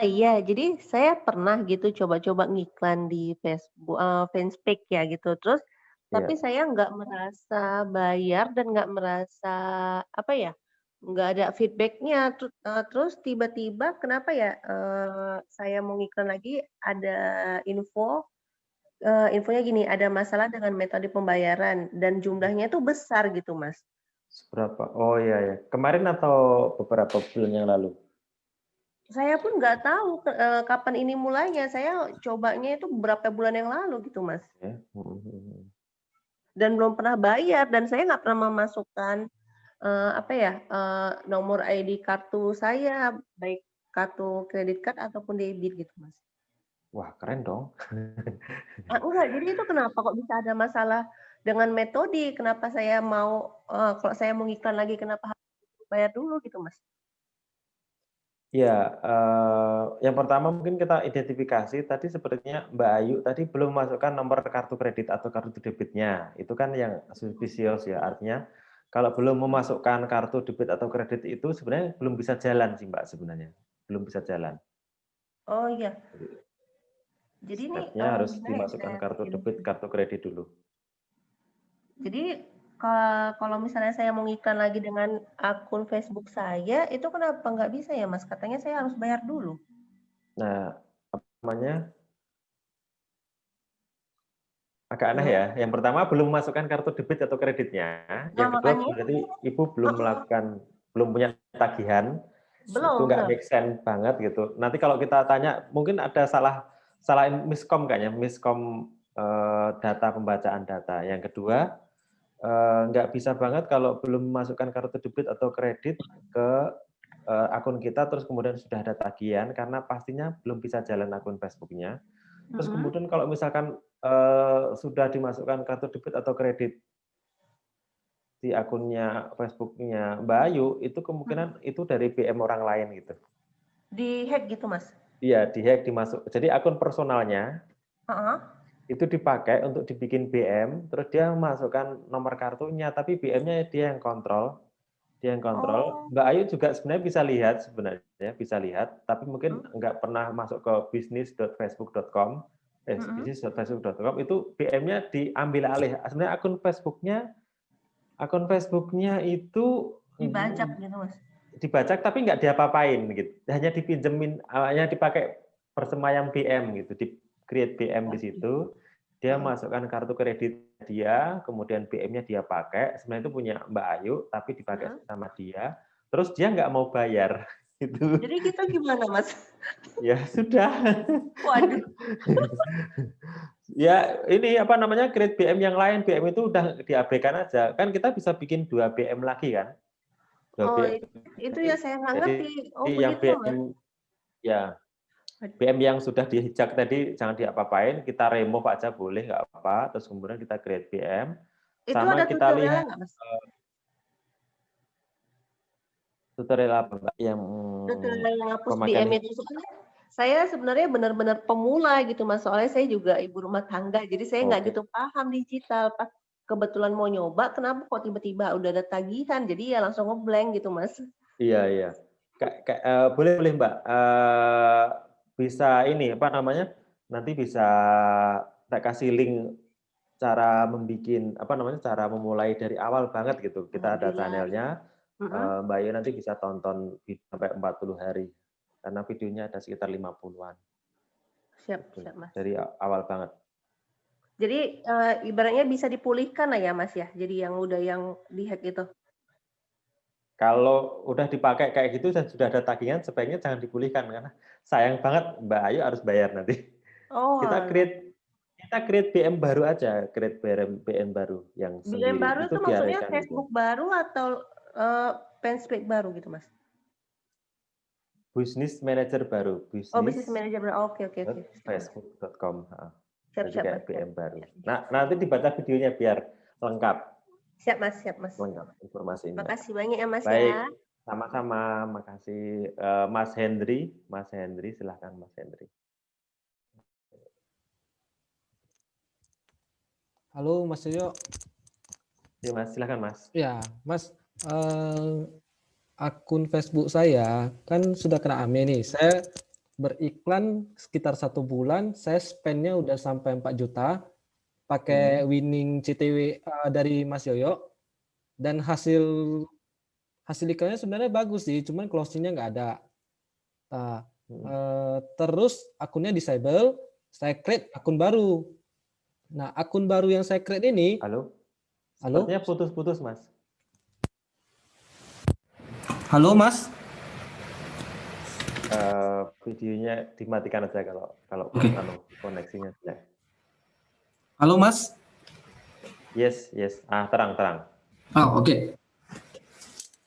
Iya, jadi saya pernah gitu coba-coba ngiklan di Facebook, fanspage ya gitu. Terus, tapi saya nggak merasa bayar dan nggak merasa apa ya, nggak ada feedbacknya. Terus tiba-tiba kenapa ya saya mau ngiklan lagi ada infonya gini, ada masalah dengan metode pembayaran dan jumlahnya tuh besar gitu, Mas. Seberapa? Oh iya. Kemarin atau beberapa bulan yang lalu? Saya pun nggak tahu kapan ini mulainya. Saya cobanya itu beberapa bulan yang lalu gitu, Mas. Dan belum pernah bayar dan saya nggak pernah memasukkan nomor ID kartu saya, baik kartu kredit card ataupun debit gitu, Mas. Wah, keren dong. Enggak, jadi itu kenapa kok bisa ada masalah dengan metode? Kenapa saya mau kalau saya mau ngiklan lagi kenapa harus bayar dulu gitu, Mas? Ya, yang pertama mungkin kita identifikasi tadi sepertinya Mbak Ayu tadi belum memasukkan nomor kartu kredit atau kartu debitnya. Itu kan yang suspicious ya, artinya kalau belum memasukkan kartu debit atau kredit itu sebenarnya belum bisa jalan sih Mbak sebenarnya. Belum bisa jalan. Oh iya. Jadi ini Stepnya harus gimana ya dimasukkan saya kartu bikin? debit, kartu kredit dulu. Jadi kalau misalnya saya mau ngiklan lagi dengan akun Facebook saya, itu kenapa nggak bisa ya Mas? Katanya saya harus bayar dulu. Nah, apa namanya? Agak aneh Halo? ya. Yang pertama belum memasukkan kartu debit atau kreditnya. Nah, Yang kedua makanya berarti Ibu belum melakukan, belum punya tagihan. Itu belum, nggak benar. make sense banget gitu. Nanti kalau kita tanya, mungkin ada salah miskom kayaknya, miskom data pembacaan data. Yang kedua, nggak bisa banget kalau belum memasukkan kartu debit atau kredit ke akun kita, terus kemudian sudah ada tagihan, karena pastinya belum bisa jalan akun Facebook-nya. Terus kemudian kalau misalkan sudah dimasukkan kartu debit atau kredit di akunnya Facebook-nya Mbak Ayu, itu kemungkinan itu dari BM orang lain gitu. Di-hack gitu, Mas? Iya, di-hack, dimasuk. Jadi akun personalnya itu dipakai untuk dibikin BM, terus dia memasukkan nomor kartunya, tapi BM-nya dia yang kontrol. Dia yang kontrol. Mbak Ayu juga sebenarnya bisa lihat, tapi mungkin nggak pernah masuk ke business.facebook.com. Business.facebook.com itu BM-nya diambil alih. Sebenarnya akun Facebooknya itu Dibajak gitu, Mas? dibajak tapi nggak diapa-apain gitu. Hanya dipinjemin, hanya dipakai persemaian BM gitu, di create BM di situ. Dia masukkan kartu kredit dia, kemudian BM-nya dia pakai. Sebenarnya itu punya Mbak Ayu, tapi dipakai sama dia. Terus dia nggak mau bayar. Gitu. Jadi kita gimana, Mas? Ya sudah. Waduh. Ya ini apa namanya, create BM yang lain. BM itu udah diabaikan aja. Kan kita bisa bikin 2 BM lagi kan? 2 BM. Itu ya saya nggak ngerti. Yang Begitu, BM, ya. BM yang sudah dihijak tadi jangan diapa-apain, kita remove aja boleh, nggak apa. Terus kemudian kita create BM. Itu sama ada kita tutorialnya lihat nggak, Mas? tutorial apa Mbak? Yang tutorial yang hapus BM itu saya sebenarnya benar-benar pemula gitu, Mas. Soalnya saya juga ibu rumah tangga, jadi saya nggak gitu paham digital. Pas kebetulan mau nyoba, kenapa kok tiba-tiba udah ada tagihan, jadi ya langsung ngeblank gitu, Mas. Iya. Boleh Mbak, bisa ini apa namanya, nanti bisa saya kasih link cara cara memulai dari awal banget gitu. Kita ada channelnya, Mbak Ayu nanti bisa tonton sampai 40 hari, karena videonya ada sekitar 50-an. Siap, Mas. Dari awal banget. Jadi ibaratnya bisa dipulihkan lah ya, Mas ya. Jadi yang di-hack itu. Kalau udah dipakai kayak gitu dan sudah ada tagihan, sebaiknya jangan dipulihkan karena sayang banget Mbak Ayu harus bayar nanti. Kita create BM baru aja, create BM baru yang sendiri. BM baru itu maksudnya Facebook itu. baru atau fanspage baru gitu, Mas? Business manager baru. Business manager baru. Oke. Facebook.com. Siap, kayak BM baru. Nah, nanti dibaca videonya biar lengkap. Siap, Mas. Lengkap informasi ini. Makasih banyak ya, Mas. Baik. Ya. Sama-sama, makasih Mas Hendri. Silahkan Mas Hendri. Halo Mas Yoyo. Ya Mas, silahkan Mas. Ya Mas, akun Facebook saya kan sudah kena AME nih. Saya beriklan sekitar 1 bulan, saya spendnya udah sampai 4 juta pakai winning CTW dari Mas Yoyo, dan hasil iklannya sebenarnya bagus sih, cuman closingnya nggak ada. Nah, terus akunnya disable, saya create akun baru. Nah, akun baru yang saya create ini. Halo? Sepertinya putus-putus, Mas. Halo, Mas. Videonya dimatikan aja kalau koneksinya jelek. Halo, Mas. Yes. Terang. Oke.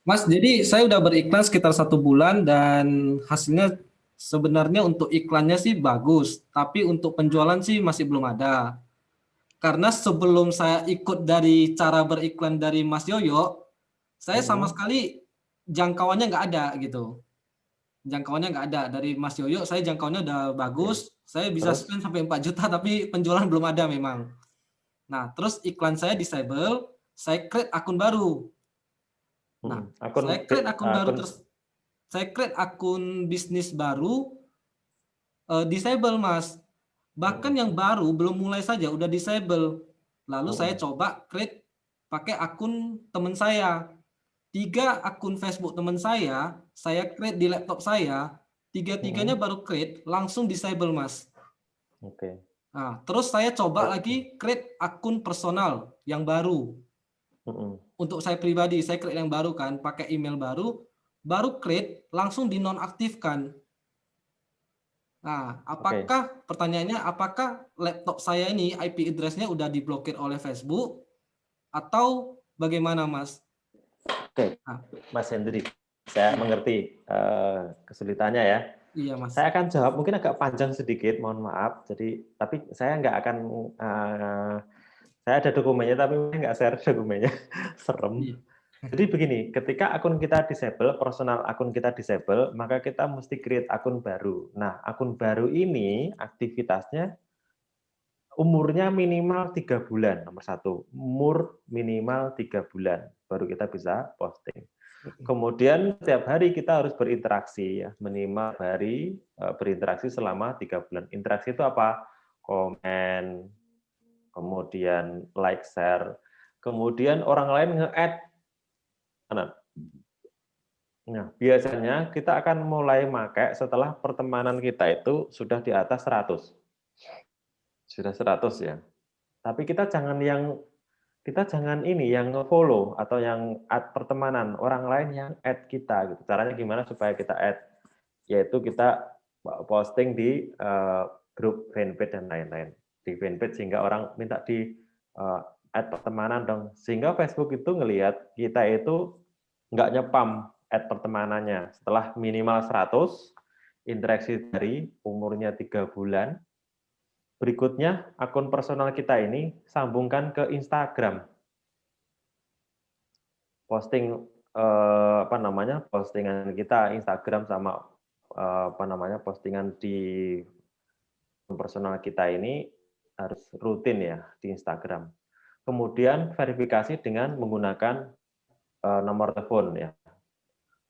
Mas, jadi saya udah beriklan sekitar 1 bulan dan hasilnya sebenarnya untuk iklannya sih bagus, tapi untuk penjualan sih masih belum ada. Karena sebelum saya ikut dari cara beriklan dari Mas Yoyo, saya sama sekali jangkauannya nggak ada gitu. Jangkauannya nggak ada. Dari Mas Yoyo saya jangkauannya udah bagus, saya bisa spend sampai 4 juta tapi penjualan belum ada memang. Nah, terus iklan saya disable, saya create akun baru. Nah, saya create akun baru, terus saya create akun bisnis baru, disable Mas. Bahkan yang baru belum mulai saja udah disable. Lalu saya coba create pakai akun teman saya. 3 akun Facebook teman saya create di laptop saya, 3-tiganya baru create langsung disable, Mas. Oke. Nah, terus saya coba lagi create akun personal yang baru. Untuk saya pribadi, saya create yang baru kan, pakai email baru create langsung dinonaktifkan. Nah, pertanyaannya apakah laptop saya ini IP address-nya udah diblokir oleh Facebook atau bagaimana, Mas? Oke, Mas Hendri, saya mengerti kesulitannya ya. Iya, Mas. Saya akan jawab mungkin agak panjang sedikit, mohon maaf. Tapi saya nggak akan, saya ada dokumennya tapi nggak share dokumennya, serem. Iya. Jadi begini, ketika akun kita disable, personal akun kita disable, maka kita mesti create akun baru. Nah, akun baru ini aktivitasnya umurnya minimal 3 bulan, nomor 1. Umur minimal 3 bulan, baru kita bisa posting. Kemudian setiap hari kita harus berinteraksi ya, minimal hari berinteraksi selama 3 bulan. Interaksi itu apa? Komen, kemudian like, share, kemudian orang lain nge-add. Nah, biasanya kita akan mulai pakai setelah pertemanan kita itu sudah di atas 100. Sudah 100 ya. Tapi kita jangan yang nge-follow atau yang add pertemanan, orang lain yang add kita gitu. Caranya gimana supaya kita add? Yaitu kita posting di grup fanpage dan lain-lain. Di fanpage sehingga orang minta di add pertemanan dong. Sehingga Facebook itu ngelihat kita itu nggak nyepam add pertemanannya. Setelah minimal 100, interaksi dari umurnya 3 bulan, berikutnya akun personal kita ini sambungkan ke Instagram. Posting postingan kita Instagram sama postingan di personal kita ini harus rutin ya di Instagram. Kemudian verifikasi dengan menggunakan nomor telepon ya.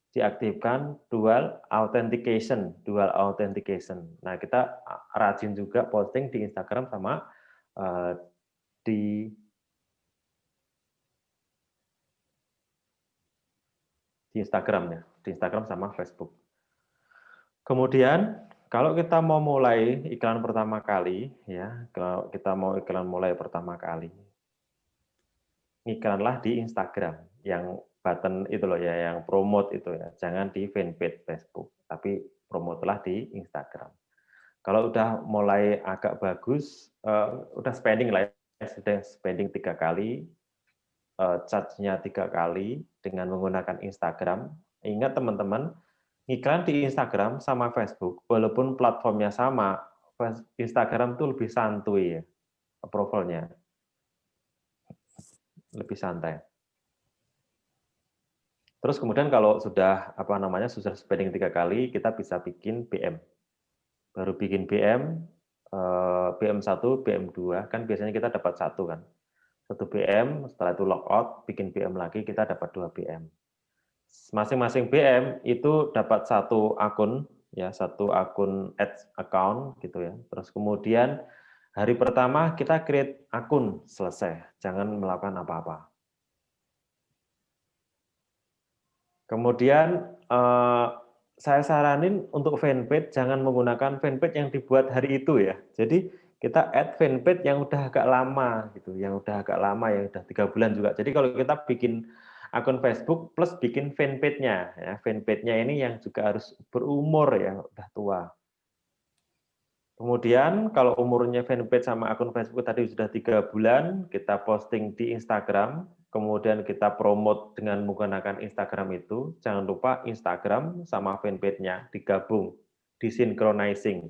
Diaktifkan dual authentication. Nah, kita rajin juga posting di Instagram sama di Instagram ya, di Instagram sama Facebook. Kemudian kalau kita mau mulai iklan pertama kali ya, kalau kita mau iklan mulai pertama kali, iklanlah di Instagram yang button itu loh ya, yang promote itu ya, jangan di fanpage Facebook, tapi promotelah di Instagram. Kalau udah mulai agak bagus, udah spending lah ya, sudah spending 3 kali, charge-nya 3 kali dengan menggunakan Instagram. Ingat teman-teman, iklan di Instagram sama Facebook, walaupun platformnya sama, Instagram tuh lebih santuy ya, approval-nya. Lebih santai. Terus kemudian kalau sudah sudah spending 3 kali, kita bisa bikin BM. Baru bikin BM, BM1, BM2, kan biasanya kita dapat 1 kan. 1 BM, setelah itu logout, bikin BM lagi, kita dapat 2 BM. Masing-masing BM itu dapat 1 akun, ya 1 akun ads account gitu ya. Terus kemudian hari pertama kita create akun, selesai. Jangan melakukan apa-apa. Kemudian saya saranin untuk fanpage jangan menggunakan fanpage yang dibuat hari itu ya. Jadi kita add fanpage yang udah agak lama gitu, yang udah 3 bulan juga. Jadi kalau kita bikin akun Facebook plus bikin fanpage-nya ya, fanpage-nya ini yang juga harus berumur ya, udah tua. Kemudian kalau umurnya fanpage sama akun Facebook tadi sudah 3 bulan, kita posting di Instagram, kemudian kita promote dengan menggunakan Instagram itu, jangan lupa Instagram sama fanpage-nya digabung, disynchronize.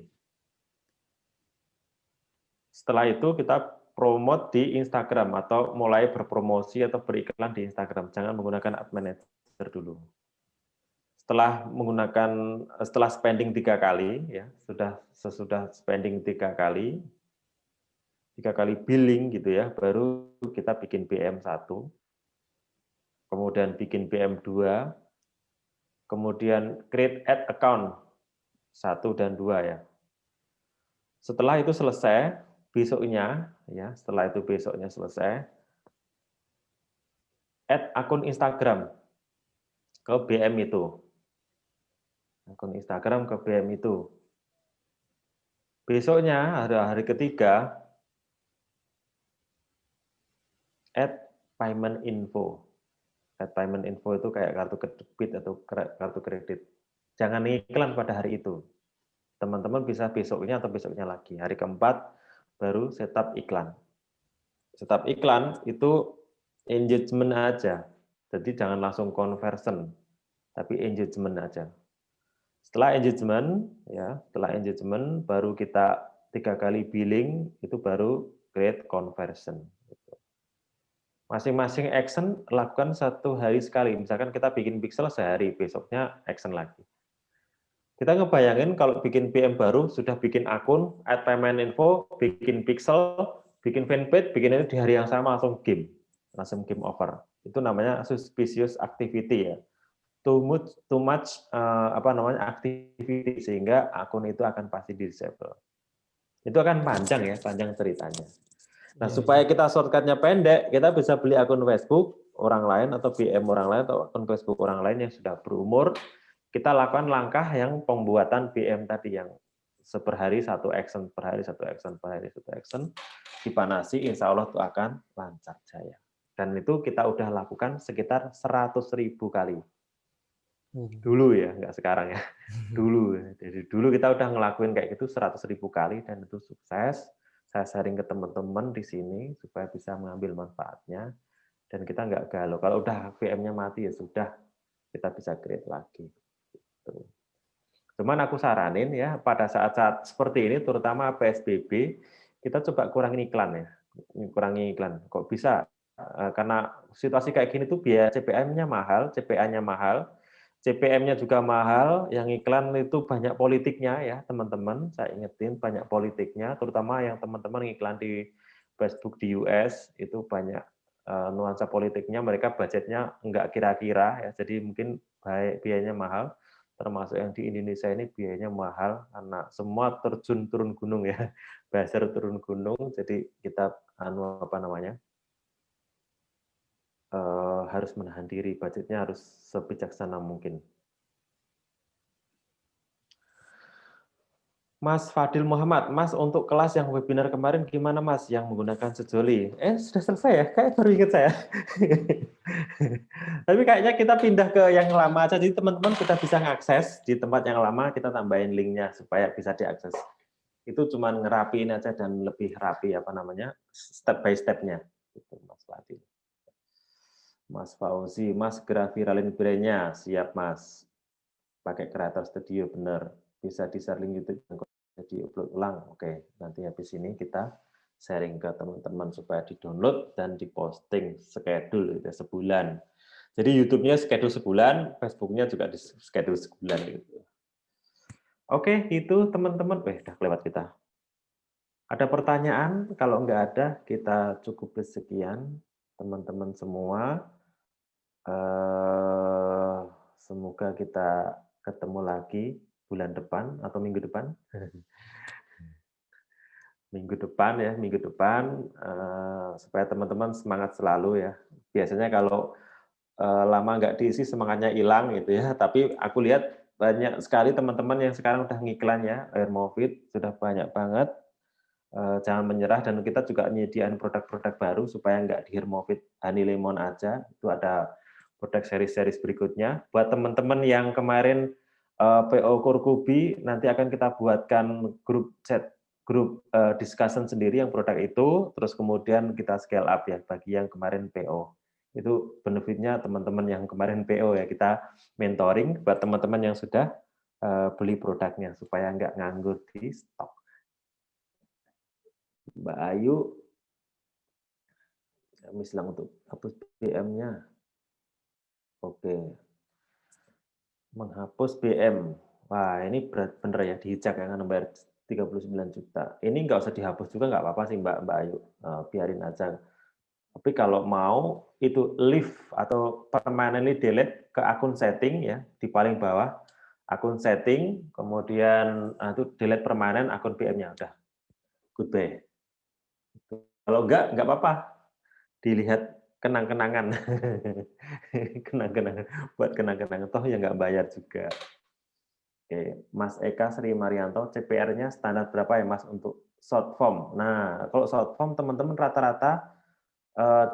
Setelah itu kita promote di Instagram atau mulai berpromosi atau beriklan di Instagram, jangan menggunakan ad manager dulu. Setelah spending 3 kali ya, sesudah spending 3 kali billing gitu ya, baru kita bikin BM1, kemudian bikin BM2, kemudian create ad account 1 dan 2 ya. Setelah itu selesai, besoknya, ya, setelah itu besoknya selesai, add akun Instagram ke BM itu. Akun Instagram ke BM itu. Besoknya, hari ketiga, add payment info. Add payment info itu kayak kartu debit atau kartu kredit. Jangan iklan pada hari itu. Teman-teman bisa besoknya atau besoknya lagi. Hari keempat baru setup iklan. Setup iklan itu engagement aja. Jadi jangan langsung conversion, tapi engagement aja. Setelah engagement baru kita 3 kali billing, itu baru create conversion. Masing-masing action lakukan 1 hari sekali. Misalkan kita bikin pixel sehari, besoknya action lagi. Kita ngebayangin kalau bikin PM baru, sudah bikin akun, add payment info, bikin pixel, bikin fanpage, bikin ini di hari yang sama langsung game over. Itu namanya suspicious activity ya. Too much activity sehingga akun itu akan pasti disable. Itu akan panjang ya, panjang ceritanya. Nah, supaya kita shortcutnya pendek, kita bisa beli akun Facebook orang lain atau PM orang lain atau akun Facebook orang lain yang sudah berumur. Kita lakukan langkah yang pembuatan PM tadi yang seperhari 1 action, per hari 1 action, per hari 1 action, dipanasi, insya Allah itu akan lancar jaya. Dan itu kita udah lakukan sekitar 100.000 kali. Dulu ya, nggak sekarang ya. Dulu. Jadi dulu kita udah ngelakuin kayak gitu 100.000 kali dan itu sukses. Saya sharing ke teman-teman di sini supaya bisa mengambil manfaatnya dan kita nggak galau. Kalau udah VM-nya mati ya sudah, kita bisa create lagi. Cuman aku saranin ya pada saat-saat seperti ini, terutama PSBB, kita coba kurangin iklan ya, kurangi iklan. Kok bisa? Karena situasi kayak gini tuh biaya CPM-nya mahal, CPA-nya mahal, CPM-nya juga mahal. Yang iklan itu banyak politiknya ya teman-teman. Saya ingetin banyak politiknya, terutama yang teman-teman iklan di Facebook di US itu banyak nuansa politiknya. Mereka budgetnya nggak kira-kira ya, jadi mungkin biayanya mahal. Termasuk yang di Indonesia ini biayanya mahal karena semua terjun turun gunung ya, buzzer turun gunung, jadi kita harus menahan diri, budgetnya harus sebijaksana mungkin. Mas Fadil Muhammad, Mas untuk kelas yang webinar kemarin gimana Mas yang menggunakan sejoli? Sudah selesai ya? Kayak baru ingat saya. Tapi kayaknya kita pindah ke yang lama aja, jadi teman-teman sudah bisa mengakses di tempat yang lama, kita tambahin linknya supaya bisa diakses. Itu cuma ngerapiin aja dan lebih rapi step by step-nya. Gitu, Mas Fadil. Mas Fauzi, Mas segera viralin brand-nya, siap Mas. Pakai Creator Studio bener. Bisa di-share link YouTube dan di-upload ulang. Oke, nanti habis ini kita sharing ke teman-teman supaya di-download dan di-posting schedule gitu, sebulan. Jadi YouTube-nya schedule sebulan, Facebook-nya juga di schedule sebulan gitu. Oke, itu teman-teman. Udah kelewat kita. Ada pertanyaan? Kalau nggak ada, kita cukup sekian teman-teman semua. Semoga kita ketemu lagi bulan depan atau minggu depan. Minggu depan supaya teman-teman semangat selalu ya. Biasanya kalau lama nggak diisi semangatnya hilang gitu ya. Tapi aku lihat banyak sekali teman-teman yang sekarang udah ngiklan ya, Airmovit sudah banyak banget. Jangan menyerah dan kita juga menyediakan produk-produk baru supaya nggak di Airmovit Honey Lemon aja. Itu ada produk seri-seri berikutnya. Buat teman-teman yang kemarin PO Kurkubi, nanti akan kita buatkan grup chat, grup discussion sendiri yang produk itu, terus kemudian kita scale up ya bagi yang kemarin PO. Itu benefitnya teman-teman yang kemarin PO ya, kita mentoring buat teman-teman yang sudah beli produknya supaya nggak nganggur di stok. Mbak Ayu, kami silang untuk hapus BM-nya. Oke. Menghapus BM. Wah, ini berat bener ya, dihijak ya, kan bayar 39 juta. Ini nggak usah dihapus juga, nggak apa-apa sih Mbak Ayu. Biarin aja. Tapi kalau mau, itu leave atau permanently delete ke akun setting ya, di paling bawah. Akun setting, kemudian itu delete permanen akun BM-nya. Udah, goodbye. Kalau enggak apa-apa. Dilihat kenang-kenangan. Kenang-kenangan, buat kenang-kenangan. Toh ya nggak bayar juga. Oke, Mas Eka Sri Marianto, CPR-nya standar berapa ya Mas untuk short form? Nah, kalau short form teman-teman rata-rata 30.000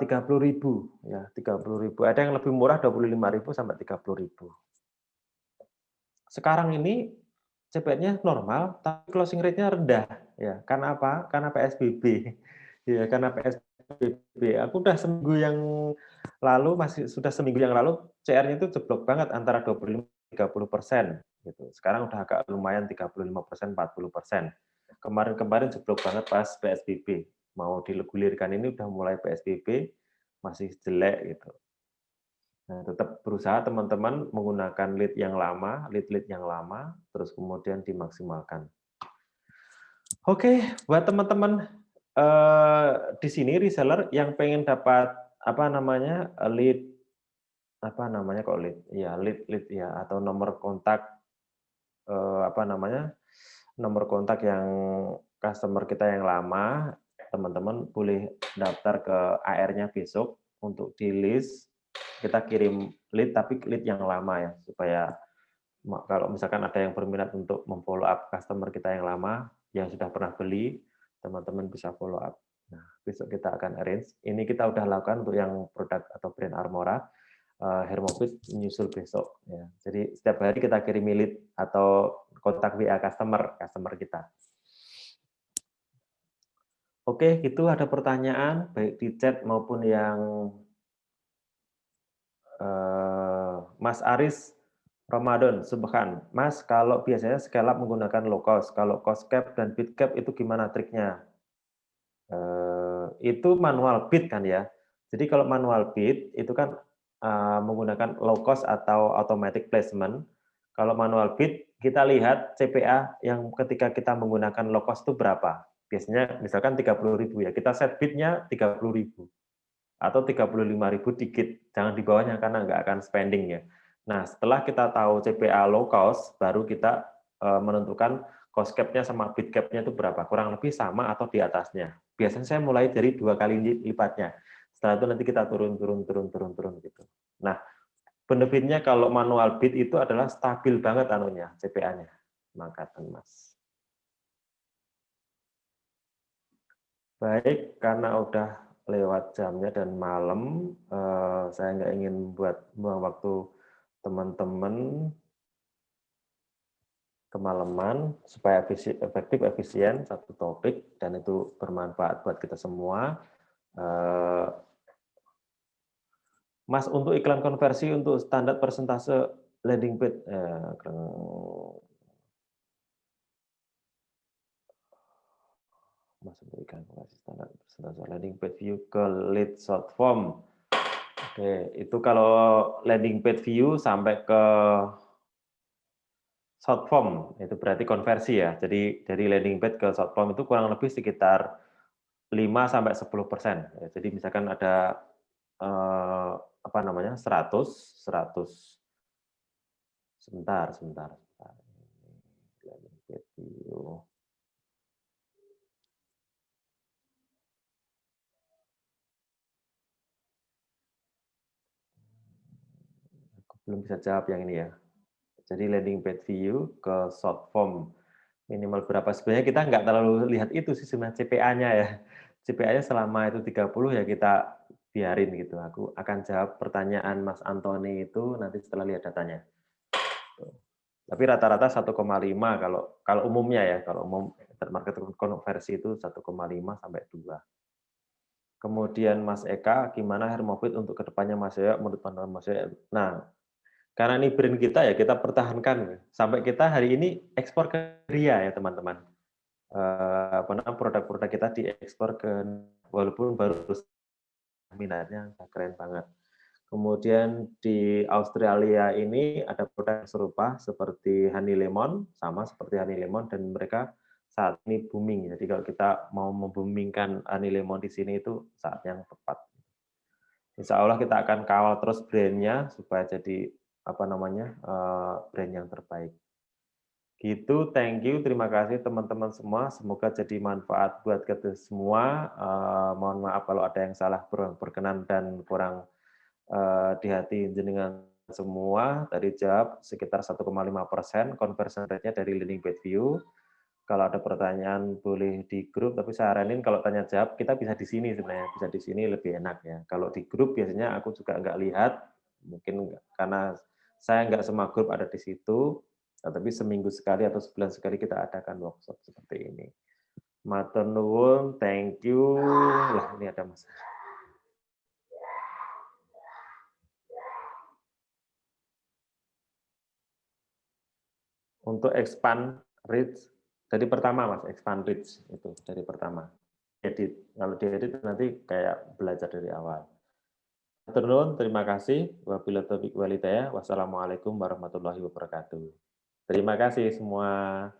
ya, 30.000. Ada yang lebih murah 25.000 sampai 30.000. Sekarang ini CPR-nya normal, tapi closing rate-nya rendah ya. Karena apa? Karena PSBB. Ya, karena PSBB. Aku udah seminggu yang lalu sudah seminggu yang lalu CR-nya itu jeblok banget antara 25-30%. Gitu. Sekarang udah agak lumayan 35%, 40%. Kemarin-kemarin jeblok banget pas PSBB. Mau digulirkan ini udah mulai PSBB, masih jelek gitu. Nah, tetap berusaha teman-teman menggunakan lead yang lama, lead yang lama, terus kemudian dimaksimalkan. Oke, buat teman-teman di sini reseller yang pengen dapat lead ya atau nomor kontak nomor kontak yang customer kita yang lama, teman-teman boleh daftar ke AR-nya besok untuk di list. Kita kirim lead tapi lead yang lama ya, supaya kalau misalkan ada yang berminat untuk memfollow up customer kita yang lama yang sudah pernah beli, teman-teman bisa follow up. Nah, besok kita akan arrange. Ini kita udah lakukan untuk yang produk atau brand Armora. Hermofit menyusul besok ya. Jadi setiap hari kita kirim lead atau kontak WA customer kita. Oke, itu ada pertanyaan baik di chat maupun yang Mas Aris Ramadan Subhan. Mas, kalau biasanya scale up menggunakan low cost, kalau cost cap dan bid cap itu gimana triknya? Itu manual bid kan ya. Jadi kalau manual bid itu kan menggunakan low cost atau automatic placement. Kalau manual bid, kita lihat CPA yang ketika kita menggunakan low cost itu berapa. Biasanya misalkan 30.000 ya, kita set bidnya 30.000 atau 35.000 dikit, jangan di bawahnya karena nggak akan spending ya. Nah, setelah kita tahu CPA low cost, baru kita menentukan cost cap-nya sama bid cap-nya itu berapa, kurang lebih sama atau di atasnya. Biasanya saya mulai dari 2 kali lipatnya. Setelah itu nanti kita turun gitu. Nah, benefitnya kalau manual bid itu adalah stabil banget anunya, CPA-nya. Makatan Mas. Baik, karena udah lewat jamnya dan malam, saya nggak ingin buang waktu teman-teman kemalaman, supaya efektif, efisien, satu topik, dan itu bermanfaat buat kita semua. Mas, untuk iklan konversi untuk standar persentase landing page, Mas, untuk iklan konversi standar persentase landing page view ke lead short form. Oke, itu kalau landing page view sampai ke short form, itu berarti konversi ya. Jadi dari landing page ke short form itu kurang lebih sekitar 5-10%. Jadi misalkan ada 100 sebentar. Landing page view. Aku belum bisa jawab yang ini ya. Jadi landing page view ke short form minimal berapa? Sebenarnya kita nggak terlalu lihat itu sih sebenarnya CPA-nya ya. CPA-nya selama itu 30 ya kita biarin gitu. Aku akan jawab pertanyaan Mas Antoni itu nanti setelah lihat datanya. Tapi rata-rata 1,5 kalau umumnya ya, kalau umum market konversi itu 1,5 sampai 2. Kemudian Mas Eka, gimana Hermofit untuk kedepannya Mas Yoyo menurut pandangan Mas Yoyo? Nah, karena ini brand kita ya, kita pertahankan sampai kita hari ini ekspor ke Korea ya teman-teman. Produk-produk kita diekspor ke, walaupun baru minatnya keren banget. Kemudian di Australia ini ada produk serupa seperti Honey Lemon, sama seperti Honey Lemon, dan mereka saat ini booming. Jadi kalau kita mau memboomingkan Honey Lemon di sini itu saat yang tepat. Insya Allah kita akan kawal terus brand-nya supaya jadi brand yang terbaik. Gitu, thank you, terima kasih teman-teman semua. Semoga jadi manfaat buat kita semua. Mohon maaf kalau ada yang salah berkenan dan kurang di hati jenengan semua. Tadi jawab sekitar 1,5%, conversion rate-nya dari landing page view. Kalau ada pertanyaan boleh di grup, tapi saya saranin kalau tanya jawab kita bisa di sini sebenarnya, bisa di sini lebih enak ya. Kalau di grup biasanya aku juga nggak lihat, mungkin karena saya nggak semua grup ada di situ. Tapi seminggu sekali atau sebulan sekali kita adakan workshop seperti ini. Matur nuwun, thank you. Lah ini ada Mas. Untuk expand reach dari pertama Mas, expand reach itu dari pertama. Edit, kalau diedit nanti kayak belajar dari awal. Matur nuwun, terima kasih. Wabillahi taufiq wal hidayah. Wassalamualaikum warahmatullahi wabarakatuh. Terima kasih semua.